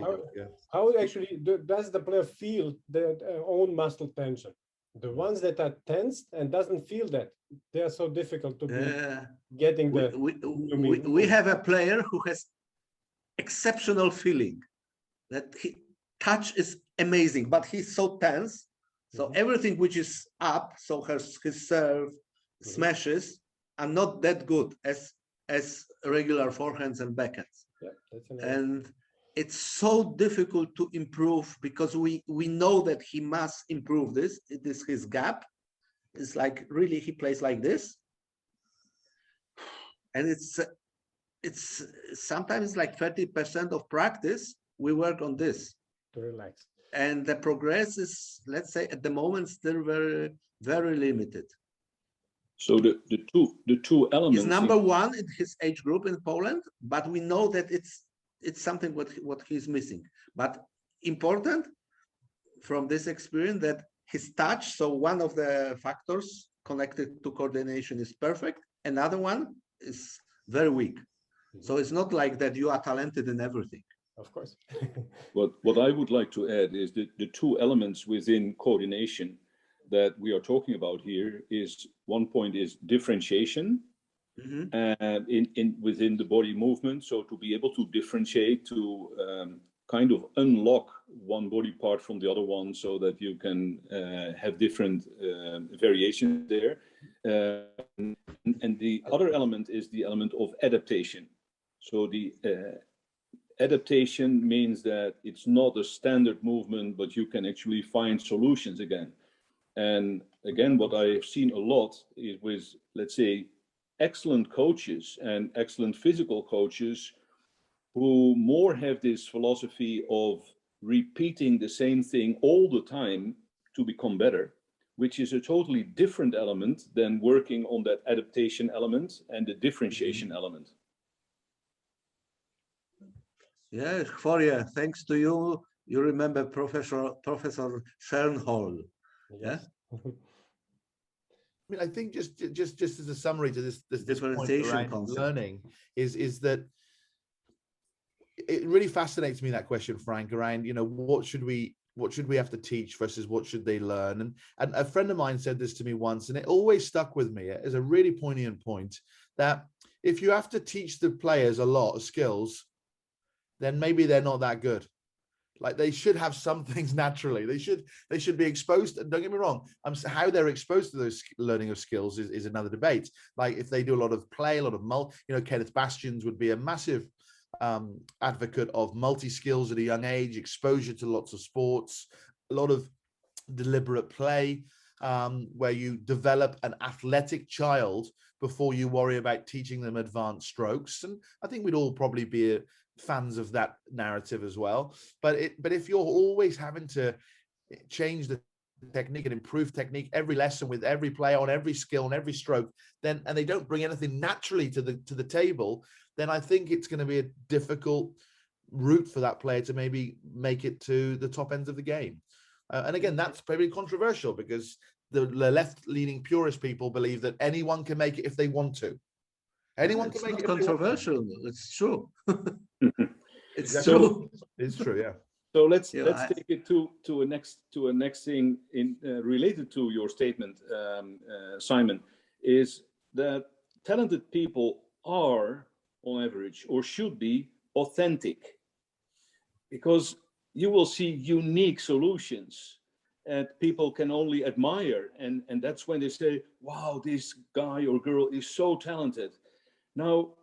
How actually does the player feel their own muscle tension? The ones that are tensed and doesn't feel that, they are so difficult to be getting the. We have a player who has exceptional feeling. That touch is amazing, but he's so tense. So everything which is up, so his serve, smashes are not that good as regular forehands and backhands. And it's so difficult to improve because we know that he must improve this. It is his gap. It's like really he plays like this. And it's sometimes like 30% of practice, we work on this. To relax. And the progress is, let's say, at the moment still very, very limited. So the two elements. He's number one in his age group in Poland, but we know that it's something what he's missing. But important, from this experience that his touch, so one of the factors connected to coordination is perfect, another one is very weak. So it's not like that you are talented in everything. Of course. What I would like to add is that the two elements within coordination that we are talking about here is one point is differentiation within the body movement. So to be able to differentiate, to kind of unlock one body part from the other one so that you can have different variations there. And the other element is the element of adaptation. So the adaptation means that it's not a standard movement, but you can actually find solutions again. And again, what I've seen a lot is with, let's say, excellent coaches and excellent physical coaches who more have this philosophy of repeating the same thing all the time to become better, which is a totally different element than working on that adaptation element and the differentiation element. Yeah, Hrjove, thanks to you, you remember Professor Schoenhall. Yes. I mean, I think just as a summary to this point Differentiation around concept. learning is that it really fascinates me, that question, Frank, around, you know, what should we have to teach versus what should they learn? And a friend of mine said this to me once, and it always stuck with me as a really poignant point, that if you have to teach the players a lot of skills, then maybe they're not that good. Like, they should have some things naturally. They should be exposed. Don't get me wrong. How they're exposed to those learning of skills is another debate. Like, if they do a lot of play, a lot of Kenneth Bastians would be a massive advocate of multi-skills at a young age, exposure to lots of sports, a lot of deliberate play, where you develop an athletic child before you worry about teaching them advanced strokes. And I think we'd all probably be fans of that narrative as well. But if you're always having to change the technique and improve technique every lesson with every play on every skill and every stroke, then, and they don't bring anything naturally to the table, then I think it's going to be a difficult route for that player to maybe make it to the top ends of the game. And again, that's probably controversial, because the left-leaning purist people believe that anyone can make it if they want to. Anyone can make it. It's not controversial. It's true. It's true. It's true. Yeah. So let's take it to a next thing in related to your statement, Simon, is that talented people are, on average, or should be, authentic, because you will see unique solutions that people can only admire, and that's when they say, wow, this guy or girl is so talented. Now,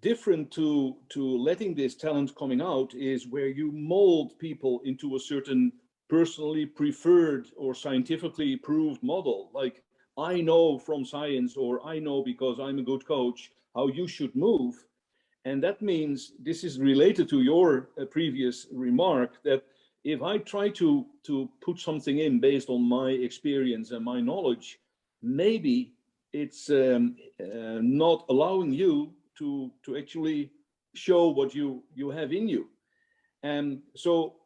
different to letting this talent coming out is where you mold people into a certain personally preferred or scientifically proved model. Like, I know from science, or I know because I'm a good coach, how you should move. And that means, this is related to your previous remark, that if I try to put something in based on my experience and my knowledge, maybe it's not allowing you to actually show what you have in you. And so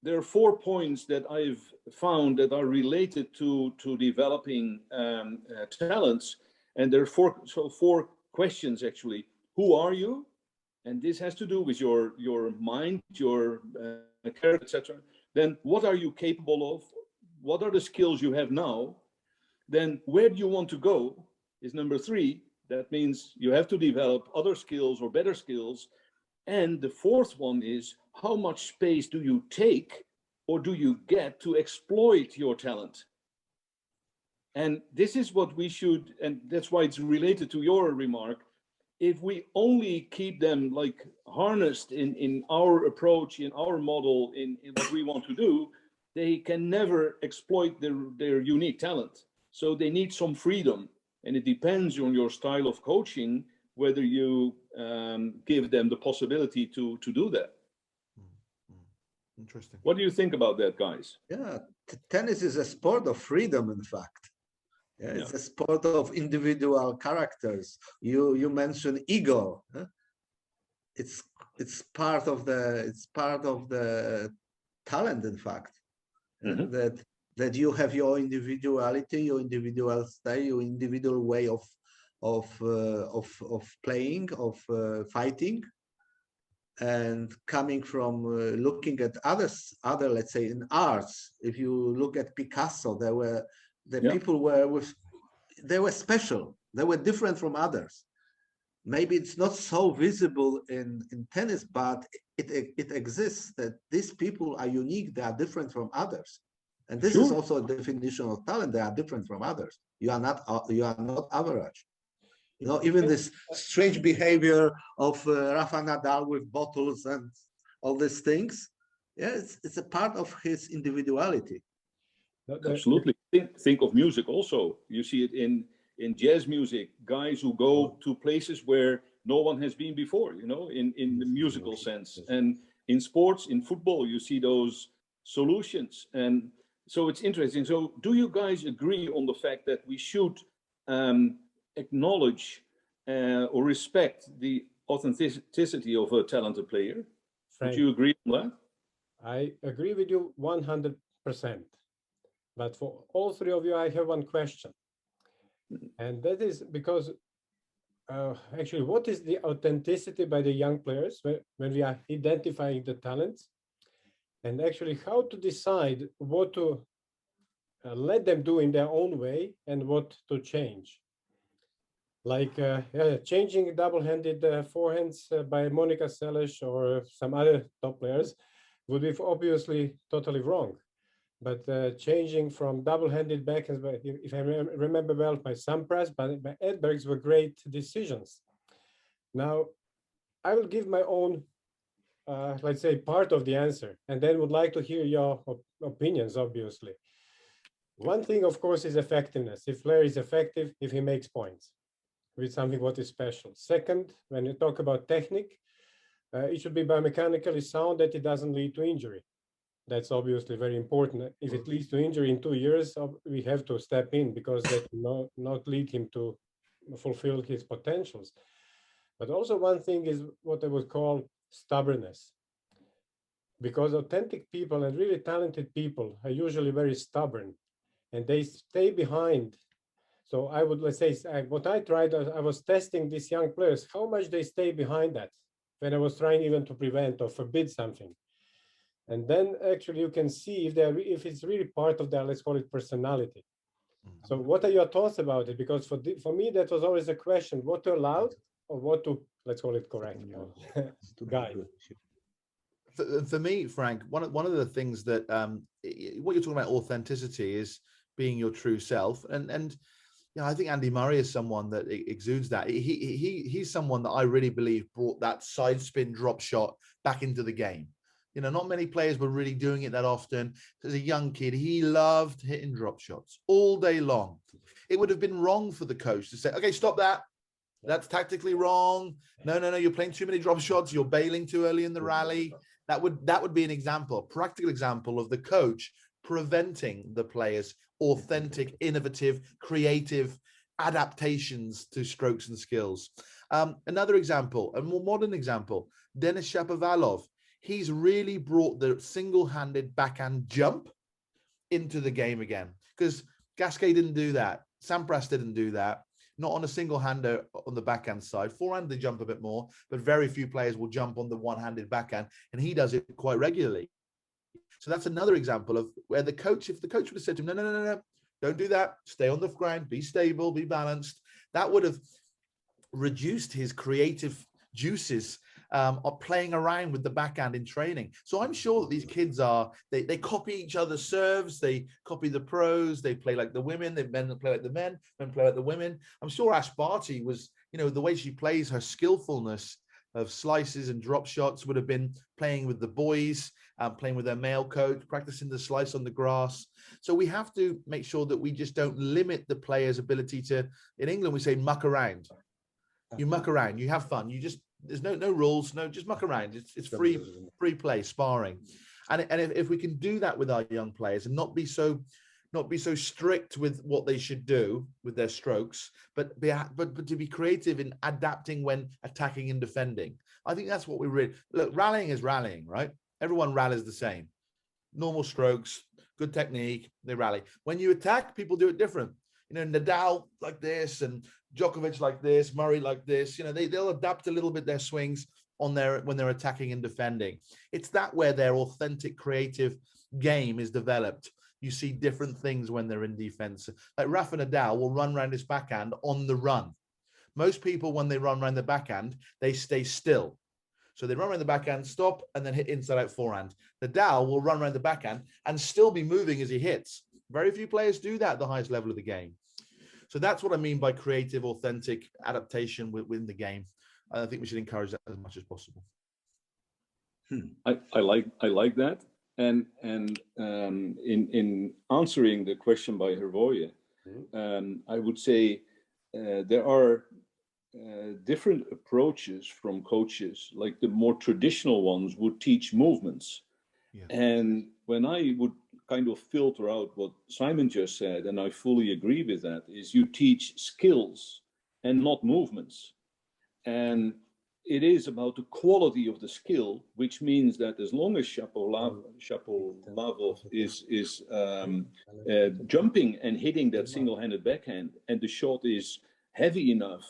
there are 4 points that I've found that are related to developing talents. And there are four questions, actually. Who are you? And this has to do with your mind, your character, etc. Then what are you capable of? What are the skills you have now? Then where do you want to go is number 3. That means you have to develop other skills or better skills. And the 4th one is, how much space do you take or do you get to exploit your talent? And this is what we should, and that's why it's related to your remark. If we only keep them like harnessed in our approach, in our model, in what we want to do, they can never exploit their unique talent. So they need some freedom. And it depends on your style of coaching, whether you give them the possibility to do that. Interesting. What do you think about that, guys? Yeah, tennis is a sport of freedom, in fact. Yeah, it's a sport of individual characters. You mentioned ego. Huh? It's part of the talent, in fact. Mhm. that you have your individuality, your individual style, your individual way of playing, of fighting, and coming from looking at other, let's say, in arts. If you look at Picasso, the Yeah. people they were special. They were different from others. Maybe it's not so visible in tennis, but it exists that these people are unique. They are different from others, and this is Sure. also a definition of talent. They are different from others. You are not average. You know, even this strange behavior of Rafa Nadal with bottles and all these things. Yeah, it's a part of his individuality. Absolutely. Think of music also. You see it in jazz music, guys who go to places where no one has been before, you know, in the musical sense. And in sports, in football, you see those solutions. And so it's interesting. So do you guys agree on the fact that we should acknowledge or respect the authenticity of a talented player? Frank, Would you agree on that? I agree with you 100%. But for all three of you, I have one question. And that is because actually, what is the authenticity by the young players when we are identifying the talents? And actually, how to decide what to let them do in their own way and what to change? Like changing double-handed forehands by Monica Seles or some other top players would be obviously totally wrong. But changing from double-handed backhands, if I remember well, by Sampras, by Edbergs were great decisions. Now, I will give my own, let's say, part of the answer, and then would like to hear your opinions, obviously. One thing, of course, is effectiveness. If player is effective, if he makes points with something what is special. Second, when you talk about technique, it should be biomechanically sound that it doesn't lead to injury. That's obviously very important. If it leads to injury in 2 years, we have to step in because that will not lead him to fulfill his potentials. But also one thing is what I would call stubbornness. Because authentic people and really talented people are usually very stubborn and they stay behind. So I would, let's say, what I tried, I was testing these young players, how much they stay behind that when I was trying even to prevent or forbid something. And then actually you can see if it's really part of their, let's call it, personality. So what are your thoughts about it? Because for me, that was always a question, what to allow or what to, let's call it, correct, guide. For me, Frank, one of the things that what you're talking about authenticity is being your true self. And you know, I think Andy Murray is someone that exudes that. He's someone that I really believe brought that side spin drop shot back into the game. You know, not many players were really doing it that often. As a young kid, he loved hitting drop shots all day long. It would have been wrong for the coach to say, okay, stop that. That's tactically wrong. No, you're playing too many drop shots. You're bailing too early in the rally. That would be an example, a practical example of the coach preventing the players' authentic, innovative, creative adaptations to strokes and skills. Another example, a more modern example, Denis Shapovalov. He's really brought the single-handed backhand jump into the game again, because Gasquet didn't do that. Sampras didn't do that. Not on a single-hander on the backhand side. Forehand, they jump a bit more, but very few players will jump on the one-handed backhand, and he does it quite regularly. So that's another example of where the coach, if the coach would have said to him, no, don't do that. Stay on the ground, be stable, be balanced. That would have reduced his creative juices of playing around with the backhand in training. So I'm sure that these kids they copy each other's serves, they copy the pros, they play like the women, men play like the men play like the women. I'm sure Ash Barty was, you know, the way she plays, her skillfulness of slices and drop shots would have been playing with the boys, playing with their male coach, practicing the slice on the grass. So we have to make sure that we just don't limit the player's ability to, in England, we say muck around. You muck around, you have fun. You just, there's no rules, just muck around. It's free play, sparring. And if we can do that with our young players and not be so strict with what they should do with their strokes, but to be creative in adapting when attacking and defending. I think that's what we really look. Rallying is rallying, right? Everyone rallies the same. Normal strokes, good technique, they rally. When you attack, people do it different. You know, Nadal like this and Djokovic like this, Murray like this. You know, they'll adapt a little bit their swings on their when they're attacking and defending. It's that where their authentic creative game is developed. You see different things when they're in defense. Like Rafa Nadal will run around his backhand on the run. Most people, when they run around the backhand, they stay still. So they run around the backhand, stop, and then hit inside out forehand. Nadal will run around the backhand and still be moving as he hits. Very few players do that at the highest level of the game. So that's what I mean by creative, authentic adaptation within the game. I think we should encourage that as much as possible. I like that. And in answering the question by Hrjove, I would say there are different approaches from coaches. Like the more traditional ones would teach movements. Yeah. And when I would kind of filter out what Simon just said, and I fully agree with that, is you teach skills and not movements. And it is about the quality of the skill, which means that as long as Shapovalov is jumping and hitting that single-handed backhand, and the shot is heavy enough,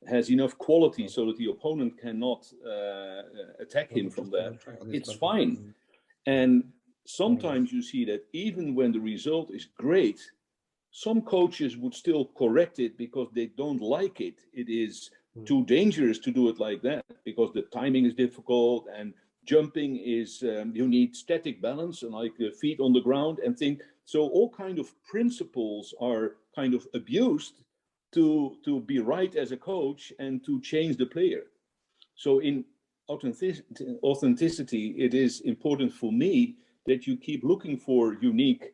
has enough quality so that the opponent cannot attack him from that, it's fine. And sometimes you see that even when the result is great, some coaches would still correct it because they don't like it. It is too dangerous to do it like that because the timing is difficult and jumping is, you need static balance and like feet on the ground and things. So all kind of principles are kind of abused to be right as a coach and to change the player. So in authenticity, it is important for me that you keep looking for unique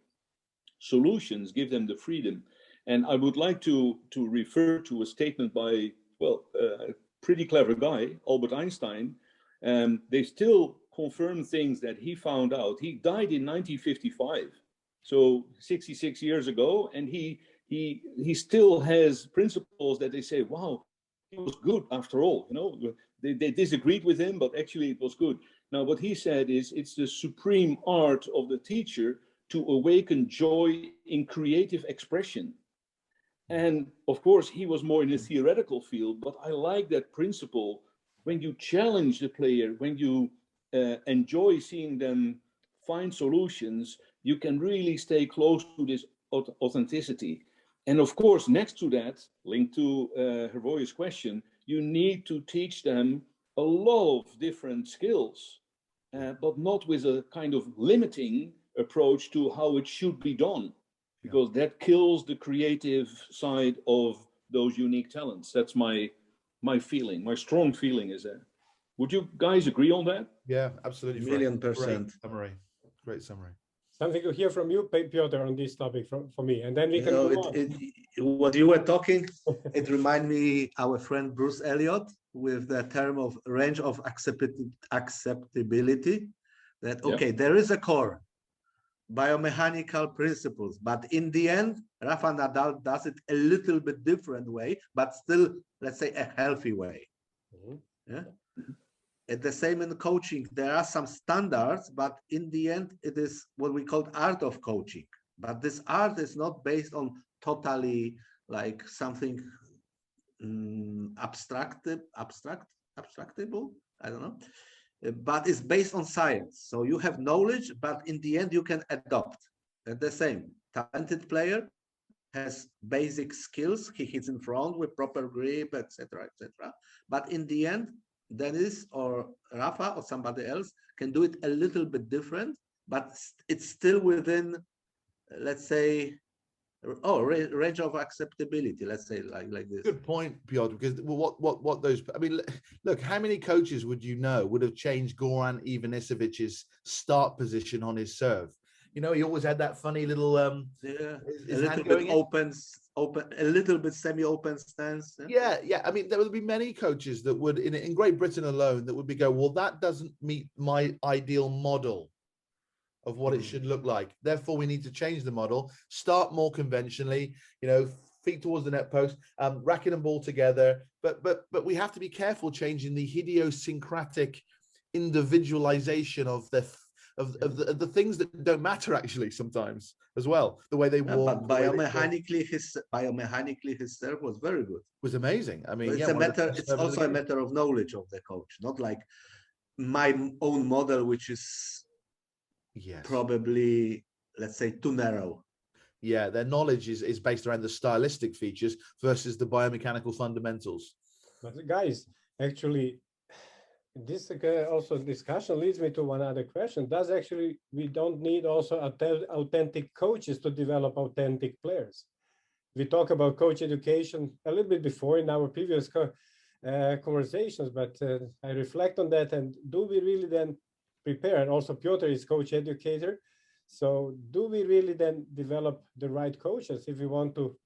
solutions, give them the freedom. And I would like to refer to a statement by, well, a pretty clever guy, Albert Einstein. They still confirm things that he found out. He died in 1955, so 66 years ago, and he still has principles that they say, wow, he was good after all. You know, they disagreed with him, but actually it was good. Now, what he said is it's the supreme art of the teacher to awaken joy in creative expression. And of course, he was more in the theoretical field, but I like that principle. When you challenge the player, when you enjoy seeing them find solutions, you can really stay close to this authenticity. And of course, next to that, linked to Hrjove's question, you need to teach them a lot of different skills, but not with a kind of limiting approach to how it should be done, because that kills the creative side of those unique talents. That's my feeling, my strong feeling is that. Would you guys agree on that? Yeah, absolutely. $1,000,000%. Great summary. Something to hear from you, Piotr, on this topic for me, and then we can move on. What you were talking, it reminded me our friend Bruce Elliott with the term of range of acceptability. That okay, there is a core, biomechanical principles, but in the end, Rafa Nadal does it a little bit different way, but still, let's say, a healthy way. Yeah. At the same in coaching, there are some standards, but in the end, it is what we call art of coaching. But this art is not based on totally like something abstractable. I don't know, but it's based on science. So you have knowledge, but in the end, you can adopt. At the same, talented player has basic skills. He hits in front with proper grip, etc., etc. But in the end, Dennis or Rafa or somebody else can do it a little bit different, but it's still within, let's say, range of acceptability. Let's say like this. Good point, Piotr. Because what those? I mean, look, how many coaches would have changed Goran Ivanisevic's start position on his serve? You know, he always had that funny little a little bit open, a little bit semi-open stance. Yeah. I mean, there would be many coaches that would, in Great Britain alone, that would be well, that doesn't meet my ideal model of what it should look like. Therefore, we need to change the model, start more conventionally, you know, feet towards the net post, racket and ball together. But we have to be careful changing the idiosyncratic individualization of of the things that don't matter actually sometimes as well. The way they walk. But biomechanically, his serve was very good. Was amazing. I mean, It's a matter. It's also a matter of knowledge of the coach, not like my own model, which is probably, let's say, too narrow. Yeah, their knowledge is based around the stylistic features versus the biomechanical fundamentals. But guys, actually, this also discussion leads me to one other question. Does actually we don't need also authentic coaches to develop authentic players? We talk about coach education a little bit before in our previous conversations, but I reflect on that. And do we really then prepare? And also Piotr is coach educator. So do we really then develop the right coaches if we want to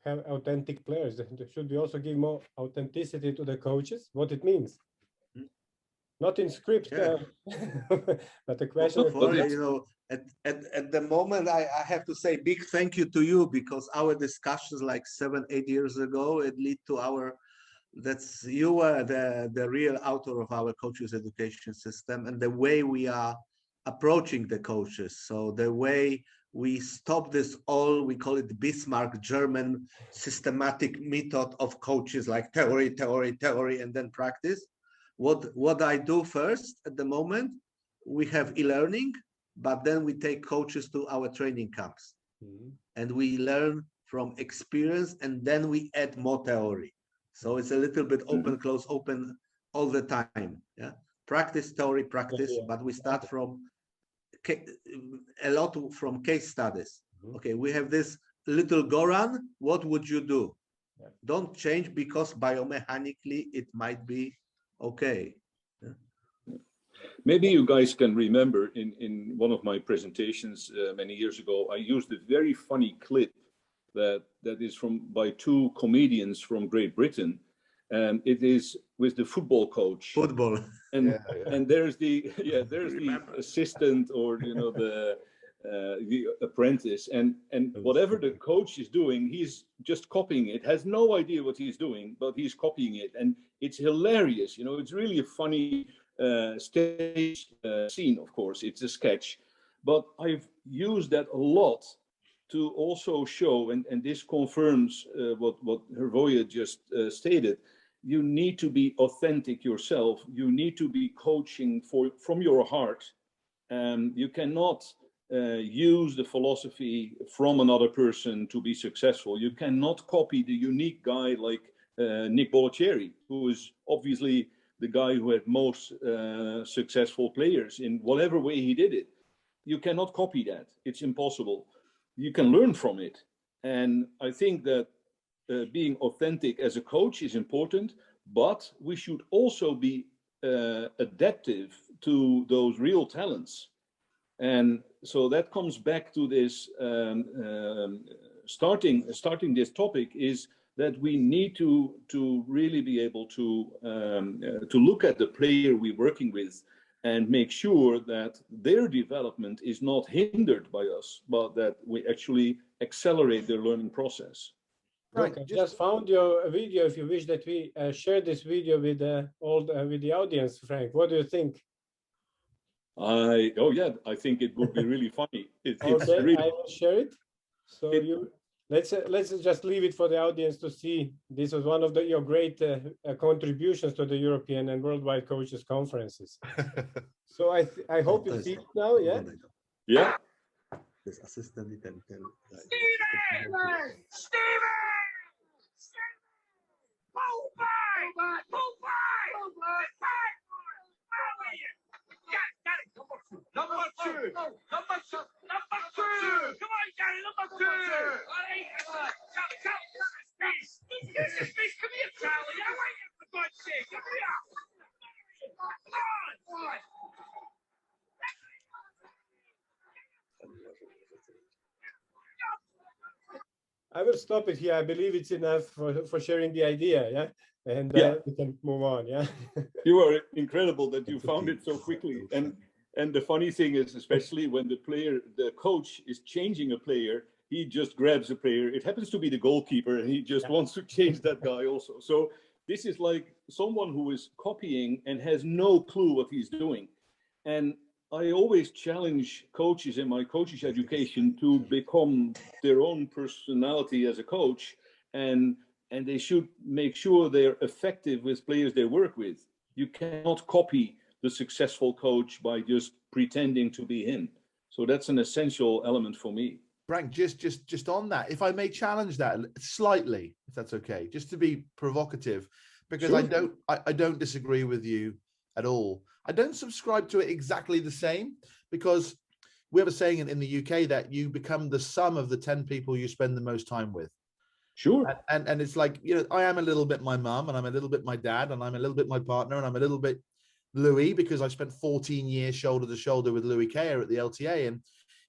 have authentic players? Should we also give more authenticity to the coaches? What it means? Not in script, but the question. At the moment, I have to say big thank you to you, because our discussions like 7-8 years ago, it lead to you were the real author of our coaches education system and the way we are approaching the coaches. So the way we stop this we call it Bismarck German systematic method of coaches, like theory, and then practice. What I do first at the moment, we have e-learning, but then we take coaches to our training camps and we learn from experience, and then we add more theory. So it's a little bit open, close, open all the time. Yeah, practice, theory, practice, but we start from a lot from case studies. Okay, we have this little Goran. What would you do? Don't change because biomechanically it might be okay. Maybe you guys can remember in one of my presentations many years ago, I used a very funny clip that is by two comedians from Great Britain, and it is with the football coach. And there's the assistant, or the apprentice, and whatever the coach is doing, he's just copying it. Has no idea what he's doing, but he's copying it, and it's hilarious. It's really a funny stage scene. Of course, it's a sketch, but I've used that a lot to also show, and this confirms what Hrjove just stated. You need to be authentic yourself. You need to be coaching from your heart. You cannot use the philosophy from another person to be successful. You cannot copy the unique guy like Nick Bollettieri, who is obviously the guy who had most successful players in whatever way he did it. You cannot copy that. It's impossible. You can learn from it. And I think that being authentic as a coach is important, but we should also be adaptive to those real talents. And so that comes back to this starting this topic, is that we need to really be able to look at the player we're working with and make sure that their development is not hindered by us, but that we actually accelerate their learning process. Frank, I just found your video. If you wish that we share this video with with the audience, Frank, what do you think? I think it would be really funny. Okay, really... I will share it. So let's just leave it for the audience to see. This was one of your great contributions to the European and worldwide coaches conferences. So I hope you see it now. Yeah. Yeah. This assistant can tell. Steven! Pull back! Pull back! Got it! Number two! Come on, Danny, number two! Come here, Charlie! I'm waiting for God's sake! Come here! Come on! I will stop it here. I believe it's enough for sharing the idea, yeah? And we can move on, yeah? You are incredible that you found it so quickly. And the funny thing is, especially when the coach is changing a player, he just grabs a player. It happens to be the goalkeeper, and he just wants to change that guy also. So this is like someone who is copying and has no clue what he's doing. And I always challenge coaches in my coaches education to become their own personality as a coach, and they should make sure they're effective with players they work with. You cannot copy the successful coach by just pretending to be him. So that's an essential element for me. Frank, just on that, if I may challenge that slightly, if that's okay, just to be provocative, because Sure. I don't disagree with you at all. I don't subscribe to it exactly the same, because we have a saying in the UK that you become the sum of the 10 people you spend the most time with. Sure. And it's like, you know, I am a little bit my mum, and I'm a little bit my dad, and I'm a little bit my partner, and I'm a little bit Louis, because I spent 14 years shoulder to shoulder with Louis Kerr at the LTA. And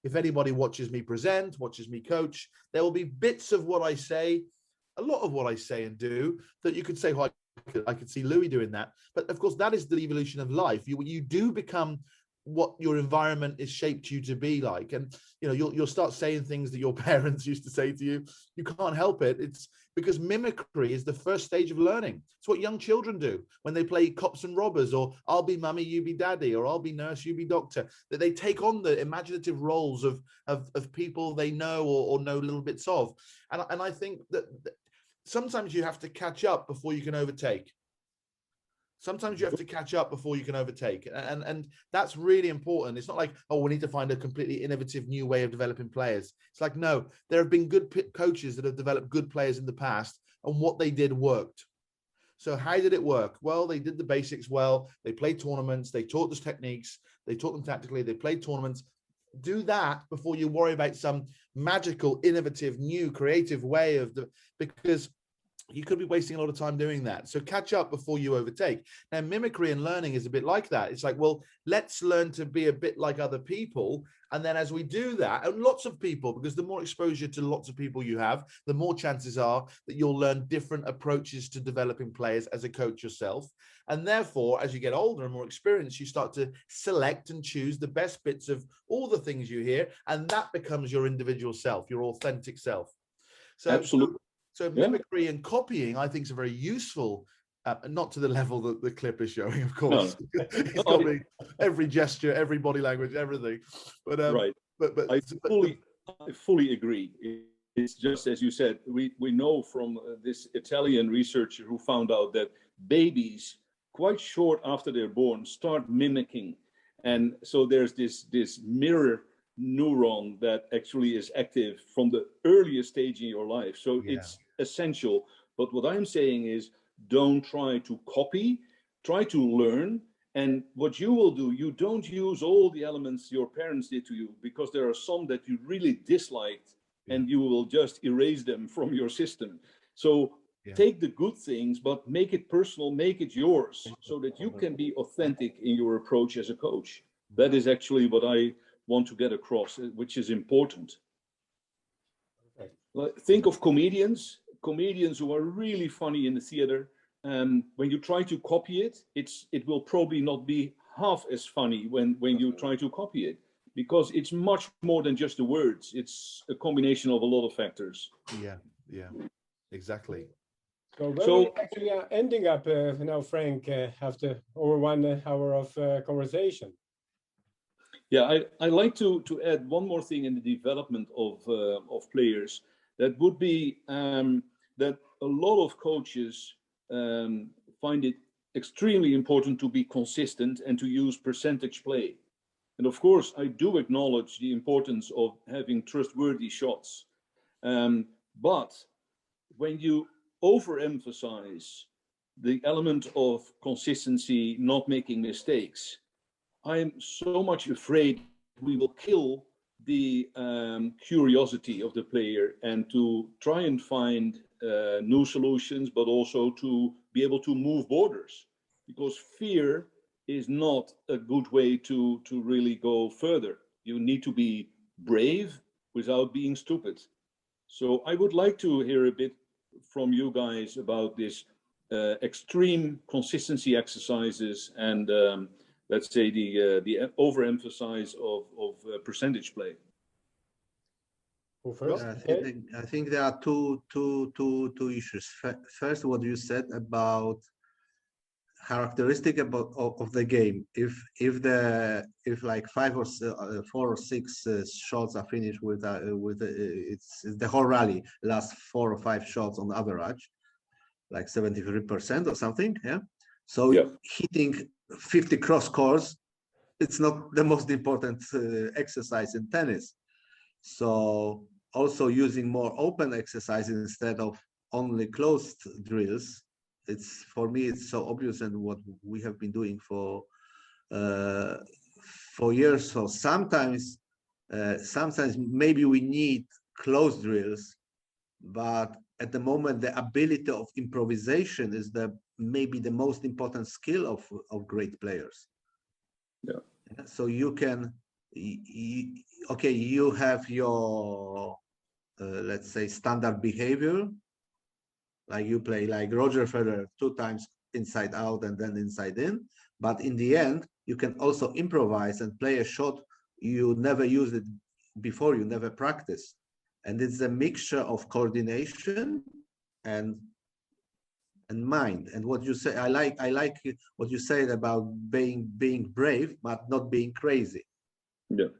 if anybody watches me present, watches me coach, there will be bits of what I say, a lot of what I say and do, that you could say, well, I could see Louis doing that. But of course, that is the evolution of life. You do become what your environment is shaped you to be like. And you know, you'll start saying things that your parents used to say to you. You can't help it. It's because mimicry is the first stage of learning. It's what young children do when they play cops and robbers, or I'll be mummy, you be daddy, or I'll be nurse, you be doctor. That they take on the imaginative roles of people they know, or know little bits of. And I think that sometimes you have to catch up before you can overtake. Sometimes you have to catch up before you can overtake. And that's really important. It's not like, oh, we need to find a completely innovative new way of developing players. It's like, no, there have been good coaches that have developed good players in the past, and what they did worked. So how did it work? Well, they did the basics well. They played tournaments. They taught us techniques. They taught them tactically. They played tournaments. Do that before you worry about some magical, innovative, new, creative way of because you could be wasting a lot of time doing that. So catch up before you overtake. Now, mimicry and learning is a bit like that. It's like, well, let's learn to be a bit like other people. And then as we do that, and lots of people, because the more exposure to lots of people you have, the more chances are that you'll learn different approaches to developing players as a coach yourself. And therefore, as you get older and more experienced, you start to select and choose the best bits of all the things you hear. And that becomes your individual self, your authentic self. Absolutely. So mimicry and copying, I think, is a very useful, not to the level that the clip is showing, of course. No. It's got me every gesture, every body language, everything. But right. I fully agree. It's just as you said. We know from this Italian researcher who found out that babies, quite short after they're born, start mimicking, and so there's this mirror neuron that actually is active from the earliest stage in your life. So it's essential. But what I'm saying is, don't try to copy, try to learn. And what you will do, you don't use all the elements your parents did to you, because there are some that you really disliked, and you will just erase them from your system. So take the good things, but make it personal, make it yours, so that you can be authentic in your approach as a coach. That is actually what I want to get across, which is important. Think of comedians who are really funny in the theater. When you try to copy it, it will probably not be half as funny when you try to copy it, because it's much more than just the words. It's a combination of a lot of factors. Yeah, exactly. So we actually are ending up now, Frank, after over 1 hour of conversation. Yeah, I like to add one more thing in the development of players. That would be that a lot of coaches find it extremely important to be consistent and to use percentage play. And of course, I do acknowledge the importance of having trustworthy shots. But when you overemphasize the element of consistency, not making mistakes, I'm so much afraid we will kill the curiosity of the player, and to try and find new solutions, but also to be able to move borders, because fear is not a good way to really go further. You need to be brave without being stupid. So I would like to hear a bit from you guys about this extreme consistency exercises and let's say the overemphasis of percentage play. I think there are two issues. First, what you said about characteristic of the game. If like 4 or 6 shots are finished with it's the whole rally lasts 4 or 5 shots on average, like 73% or something. Yeah. So Yeah. hitting 50 cross course, it's not the most important exercise in tennis. So also using more open exercises instead of only closed drills. It's, for me, it's so obvious, and what we have been doing for years. So sometimes maybe we need closed drills, but at the moment the ability of improvisation is maybe the most important skill of great players. Yeah. So you can, okay, you have your let's say standard behavior, like you play like Roger Federer 2 times inside out and then inside in, but in the end you can also improvise and play a shot you never used it before, you never practiced. And it's a mixture of coordination and mind. And what you say, I like what you said about being brave but not being crazy, Yeah,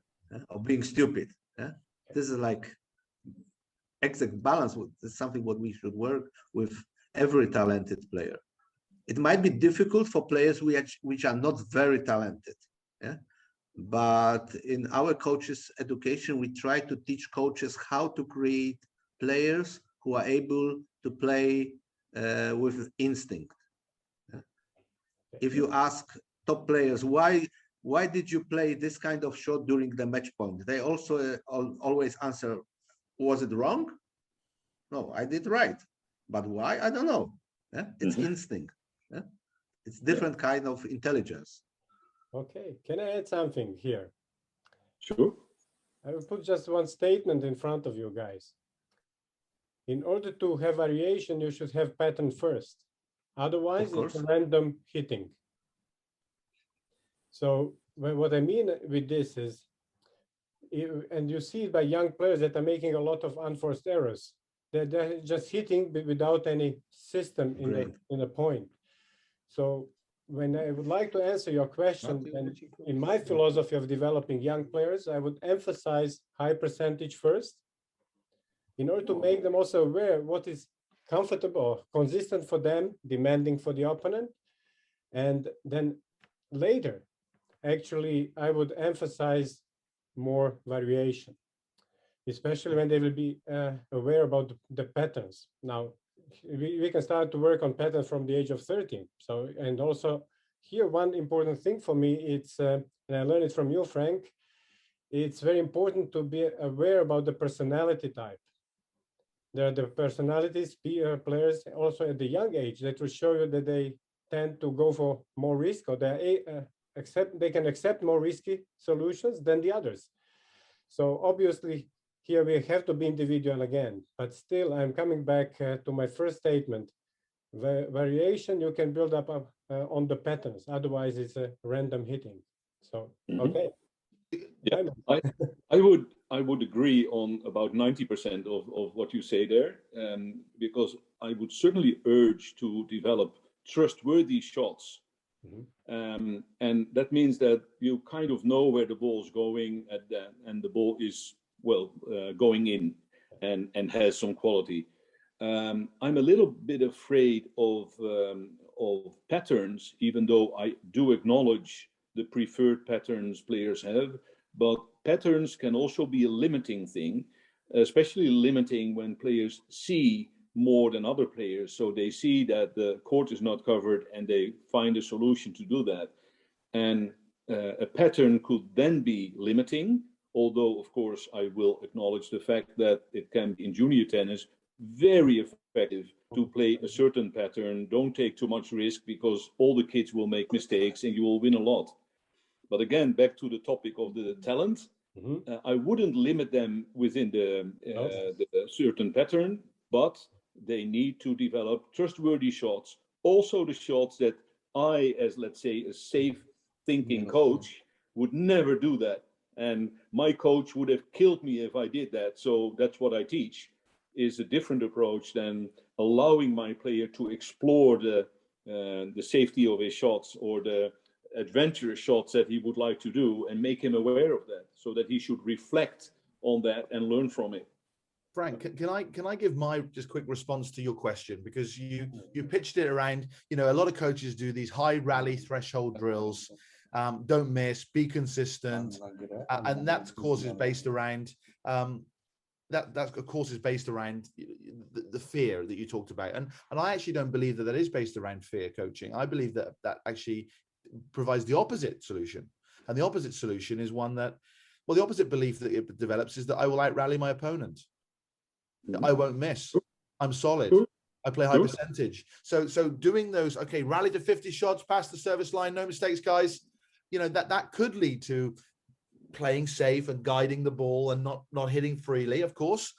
or being stupid. Yeah? This is like exact balance. It's something what we should work with every talented player. It might be difficult for players which are not very talented. Yeah. But in our coaches education, we try to teach coaches how to create players who are able to play with instinct. Yeah? If you ask top players, why did you play this kind of shot during the match point? They also always answer, was it wrong? No, I did right. But why? I don't know. Yeah? It's instinct. Yeah? It's different kind of intelligence. Okay, can I add something here? sure. I will put just one statement in front of you guys. In order to have variation, you should have pattern first. Otherwise, it's random hitting. So what I mean with this is, and you see it by young players that are making a lot of unforced errors. They're just hitting without any system in the point. So when I would like to answer your question, and in my philosophy of developing young players, I would emphasize high percentage first, in order to make them also aware what is comfortable, consistent for them, demanding for the opponent. And then later, actually, I would emphasize more variation, especially when they will be aware about the patterns. Now, we can start to work on patterns from the age of 13. So, and also here, one important thing for me, it's, and I learned it from you, Frank, it's very important to be aware about the personality type. There are the personalities, players also at the young age that will show you that they tend to go for more risk, or they can accept more risky solutions than the others. So obviously, here we have to be individual again, but still I'm coming back to my first statement. The variation you can build up on the patterns, otherwise it's a random hitting. So, okay. Yeah, I would agree on about 90% of what you say there, because I would certainly urge to develop trustworthy shots. And that means that you kind of know where the ball is going and the ball is, well, going in and has some quality. I'm a little bit afraid of patterns, even though I do acknowledge the preferred patterns players have, but patterns can also be a limiting thing, especially limiting when players see more than other players. So they see that the court is not covered and they find a solution to do that. And a pattern could then be limiting, although, of course, I will acknowledge the fact that it can be in junior tennis very effective to play a certain pattern. Don't take too much risk because all the kids will make mistakes and you will win a lot. But again, back to the topic of the talent, I wouldn't limit them within the certain pattern, but they need to develop trustworthy shots. Also the shots that I, as let's say a safe thinking coach, would never do that. And my coach would have killed me if I did that. So that's what I teach, is a different approach than allowing my player to explore the safety of his shots or the adventurous shots that he would like to do, and make him aware of that, so that he should reflect on that and learn from it. Frank, can I give my just quick response to your question, because you pitched it around, you know, a lot of coaches do these high rally threshold drills, don't miss, be consistent, and that of course is based around that of course is based around the fear that you talked about, and I actually don't believe that is based around fear coaching. I believe that actually provides the opposite solution, and the opposite solution is one that, well, the opposite belief that it develops is that I will out rally my opponent. I won't miss. I'm solid. I play high percentage. So doing those, okay, rally to 50 shots, past the service line, no mistakes, guys. You know, that could lead to playing safe and guiding the ball and not hitting freely, of course.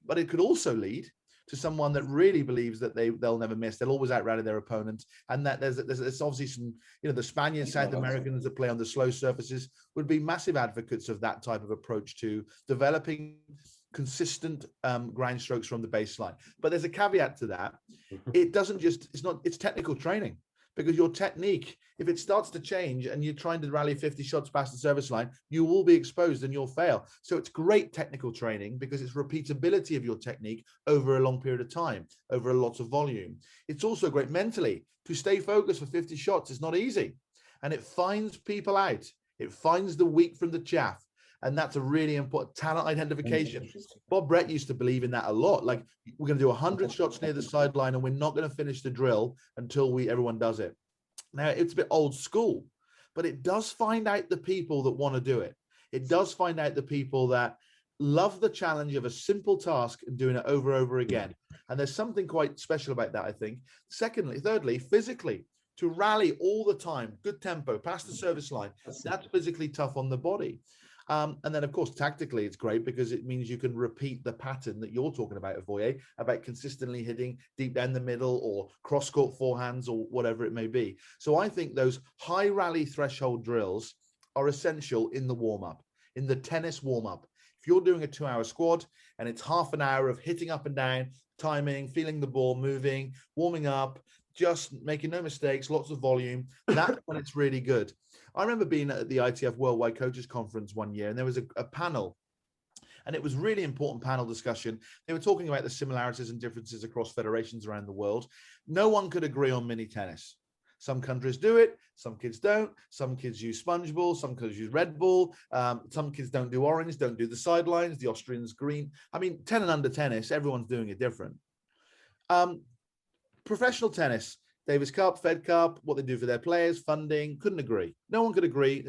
But it could also lead to someone that really believes that they'll never miss. They'll always out rally their opponent. And that there's obviously some, you know, the Spaniards, South Americans that play on the slow surfaces would be massive advocates of that type of approach to developing consistent grind strokes from the baseline. But there's a caveat to that. It doesn't just, it's technical training, because your technique, if it starts to change and you're trying to rally 50 shots past the service line, you will be exposed and you'll fail. So it's great technical training because it's repeatability of your technique over a long period of time, over a lot of volume. It's also great mentally to stay focused for 50 shots. It's not easy, and it finds people out. It finds the wheat from the chaff. And that's a really important talent identification. Bob Brett used to believe in that a lot. Like, we're going to do 100 shots near the sideline and we're not going to finish the drill until everyone does it. Now, it's a bit old school, but it does find out the people that want to do it. It does find out the people that love the challenge of a simple task and doing it over and over again. And there's something quite special about that, I think. Thirdly, physically, to rally all the time, good tempo, past the service line, that's physically tough on the body. And then, of course, tactically, it's great because it means you can repeat the pattern that you're talking about, Hrjove, about consistently hitting deep down the middle or cross-court forehands or whatever it may be. So I think those high rally threshold drills are essential in the warm-up, in the tennis warm-up. If you're doing a 2-hour squad and it's half an hour of hitting up and down, timing, feeling the ball, moving, warming up, just making no mistakes, lots of volume, that's when it's really good. I remember being at the ITF Worldwide Coaches Conference one year, and there was a panel, and it was really important panel discussion. They were talking about the similarities and differences across federations around the world. No one could agree on mini tennis. Some countries do it, some kids don't. Some kids use sponge ball, some kids use red ball. Some kids don't do orange, don't do the sidelines, the Austrians green. I mean, 10 and under tennis, everyone's doing it different. Professional tennis, Davis Cup, Fed Cup, what they do for their players, funding, couldn't agree. No one could agree.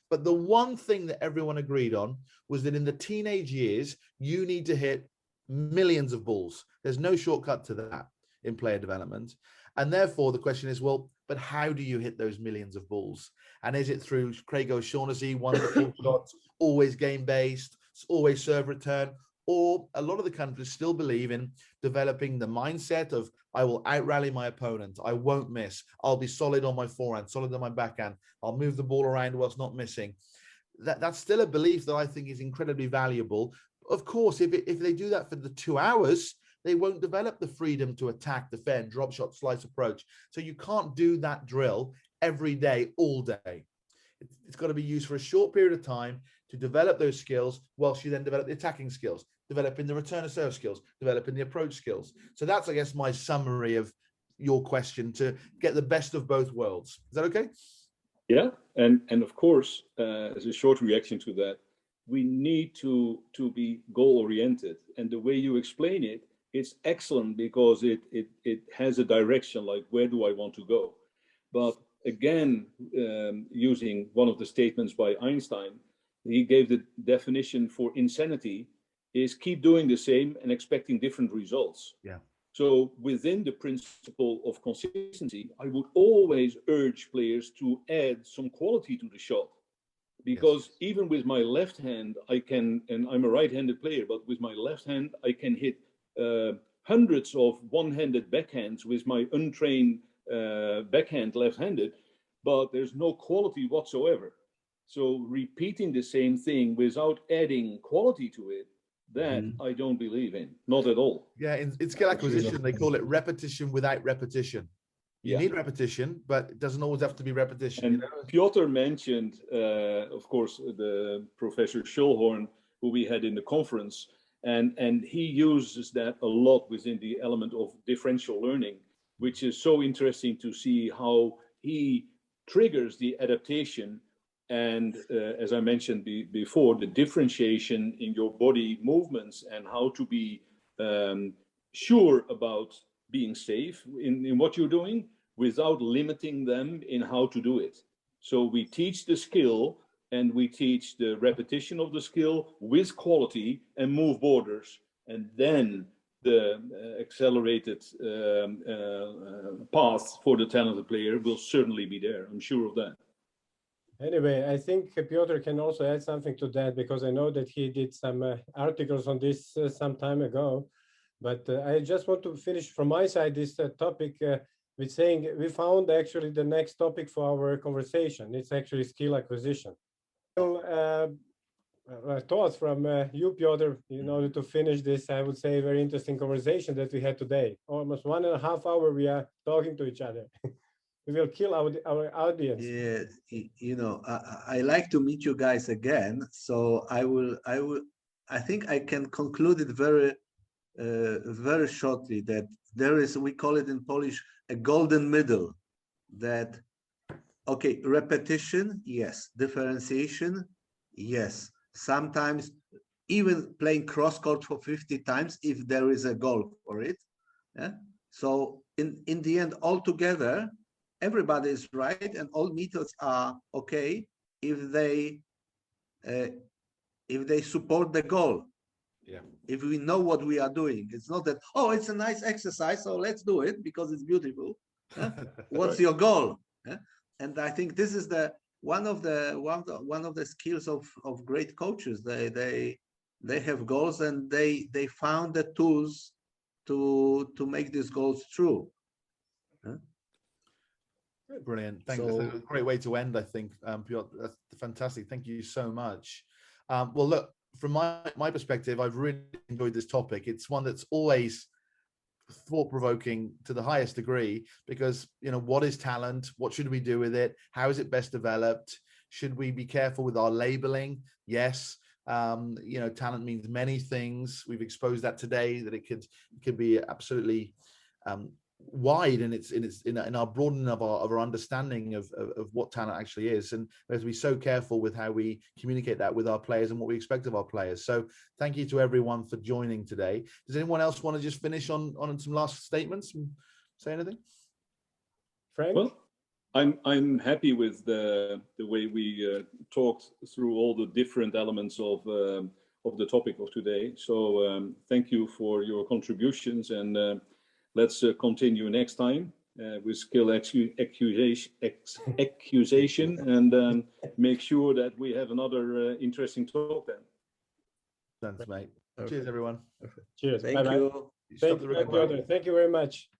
But the one thing that everyone agreed on was that in the teenage years, you need to hit millions of balls. There's no shortcut to that in player development. And therefore, the question is, well, but how do you hit those millions of balls? And is it through Craig O'Shaughnessy, wonderful shots, always game-based, always serve return? Or a lot of the countries still believe in developing the mindset of, I will out-rally my opponent. I won't miss. I'll be solid on my forehand, solid on my backhand. I'll move the ball around whilst not missing. That's still a belief that I think is incredibly valuable. Of course, if they do that for the 2 hours, they won't develop the freedom to attack, defend, drop shot, slice approach. So you can't do that drill every day, all day. It's got to be used for a short period of time to develop those skills, whilst you then develop the attacking skills, developing the return of serve skills, developing the approach skills. So that's, I guess, my summary of your question, to get the best of both worlds. Is that okay? Yeah, and of course, as a short reaction to that, we need to be goal-oriented. And the way you explain it, it's excellent because it has a direction, like, where do I want to go? But again, using one of the statements by Einstein, he gave the definition for insanity is keep doing the same and expecting different results. Yeah. So within the principle of consistency, I would always urge players to add some quality to the shot. Because even with my left hand, I can, and I'm a right-handed player, but with my left hand, I can hit hundreds of one-handed backhands with my untrained backhand left-handed, but there's no quality whatsoever. So repeating the same thing without adding quality to it, that I don't believe in, not at all. Yeah, in skill acquisition, they call it repetition without repetition. You need repetition, but it doesn't always have to be repetition. And you know? Piotr mentioned, of course, the Professor Schulhorn, who we had in the conference, and he uses that a lot within the element of differential learning, which is so interesting to see how he triggers the adaptation and, as I mentioned before, the differentiation in your body movements and how to be sure about being safe in what you're doing without limiting them in how to do it. So we teach the skill and we teach the repetition of the skill with quality and move borders. And then the accelerated path for the talented player will certainly be there. I'm sure of that. Anyway, I think Piotr can also add something to that, because I know that he did some articles on this some time ago. But I just want to finish from my side this topic with saying we found actually the next topic for our conversation. It's actually skill acquisition. Thoughts from you, Piotr, in order to finish this, I would say, very interesting conversation that we had today. Almost 1.5 hours we are talking to each other. We will kill our audience. Yeah, you know, I like to meet you guys again. So I think I can conclude it very shortly that there is, we call it in Polish, a golden middle. That, okay, repetition, yes. Differentiation, yes. Sometimes even playing cross court for 50 times if there is a goal for it. Yeah. So in the end, altogether, everybody is right, and all methods are okay if they support the goal. Yeah. If we know what we are doing, it's not that, oh, it's a nice exercise, so let's do it because it's beautiful. What's your goal? And I think this is one of the skills of great coaches. They have goals, and they found the tools to make these goals true. Brilliant. Thank you. That's a great way to end, I think. Piotr, that's fantastic. Thank you so much. Well, look, from my perspective, I've really enjoyed this topic. It's one that's always thought-provoking to the highest degree, because, you know, what is talent? What should we do with it? How is it best developed? Should we be careful with our labeling? Yes. You know, talent means many things. We've exposed that today, that it could be absolutely wide in our broadening of our understanding of what talent actually is, and we have to be so careful with how we communicate that with our players and what we expect of our players. So thank you to everyone for joining today. Does anyone else want to just finish on some last statements and say anything? Frank? Well, I'm happy with the way we talked through all the different elements of the topic of today. So thank you for your contributions, and let's continue next time with skill accusation and make sure that we have another interesting talk then. Thanks, mate. Cheers, everyone. Cheers. Thank you. Thank you very much.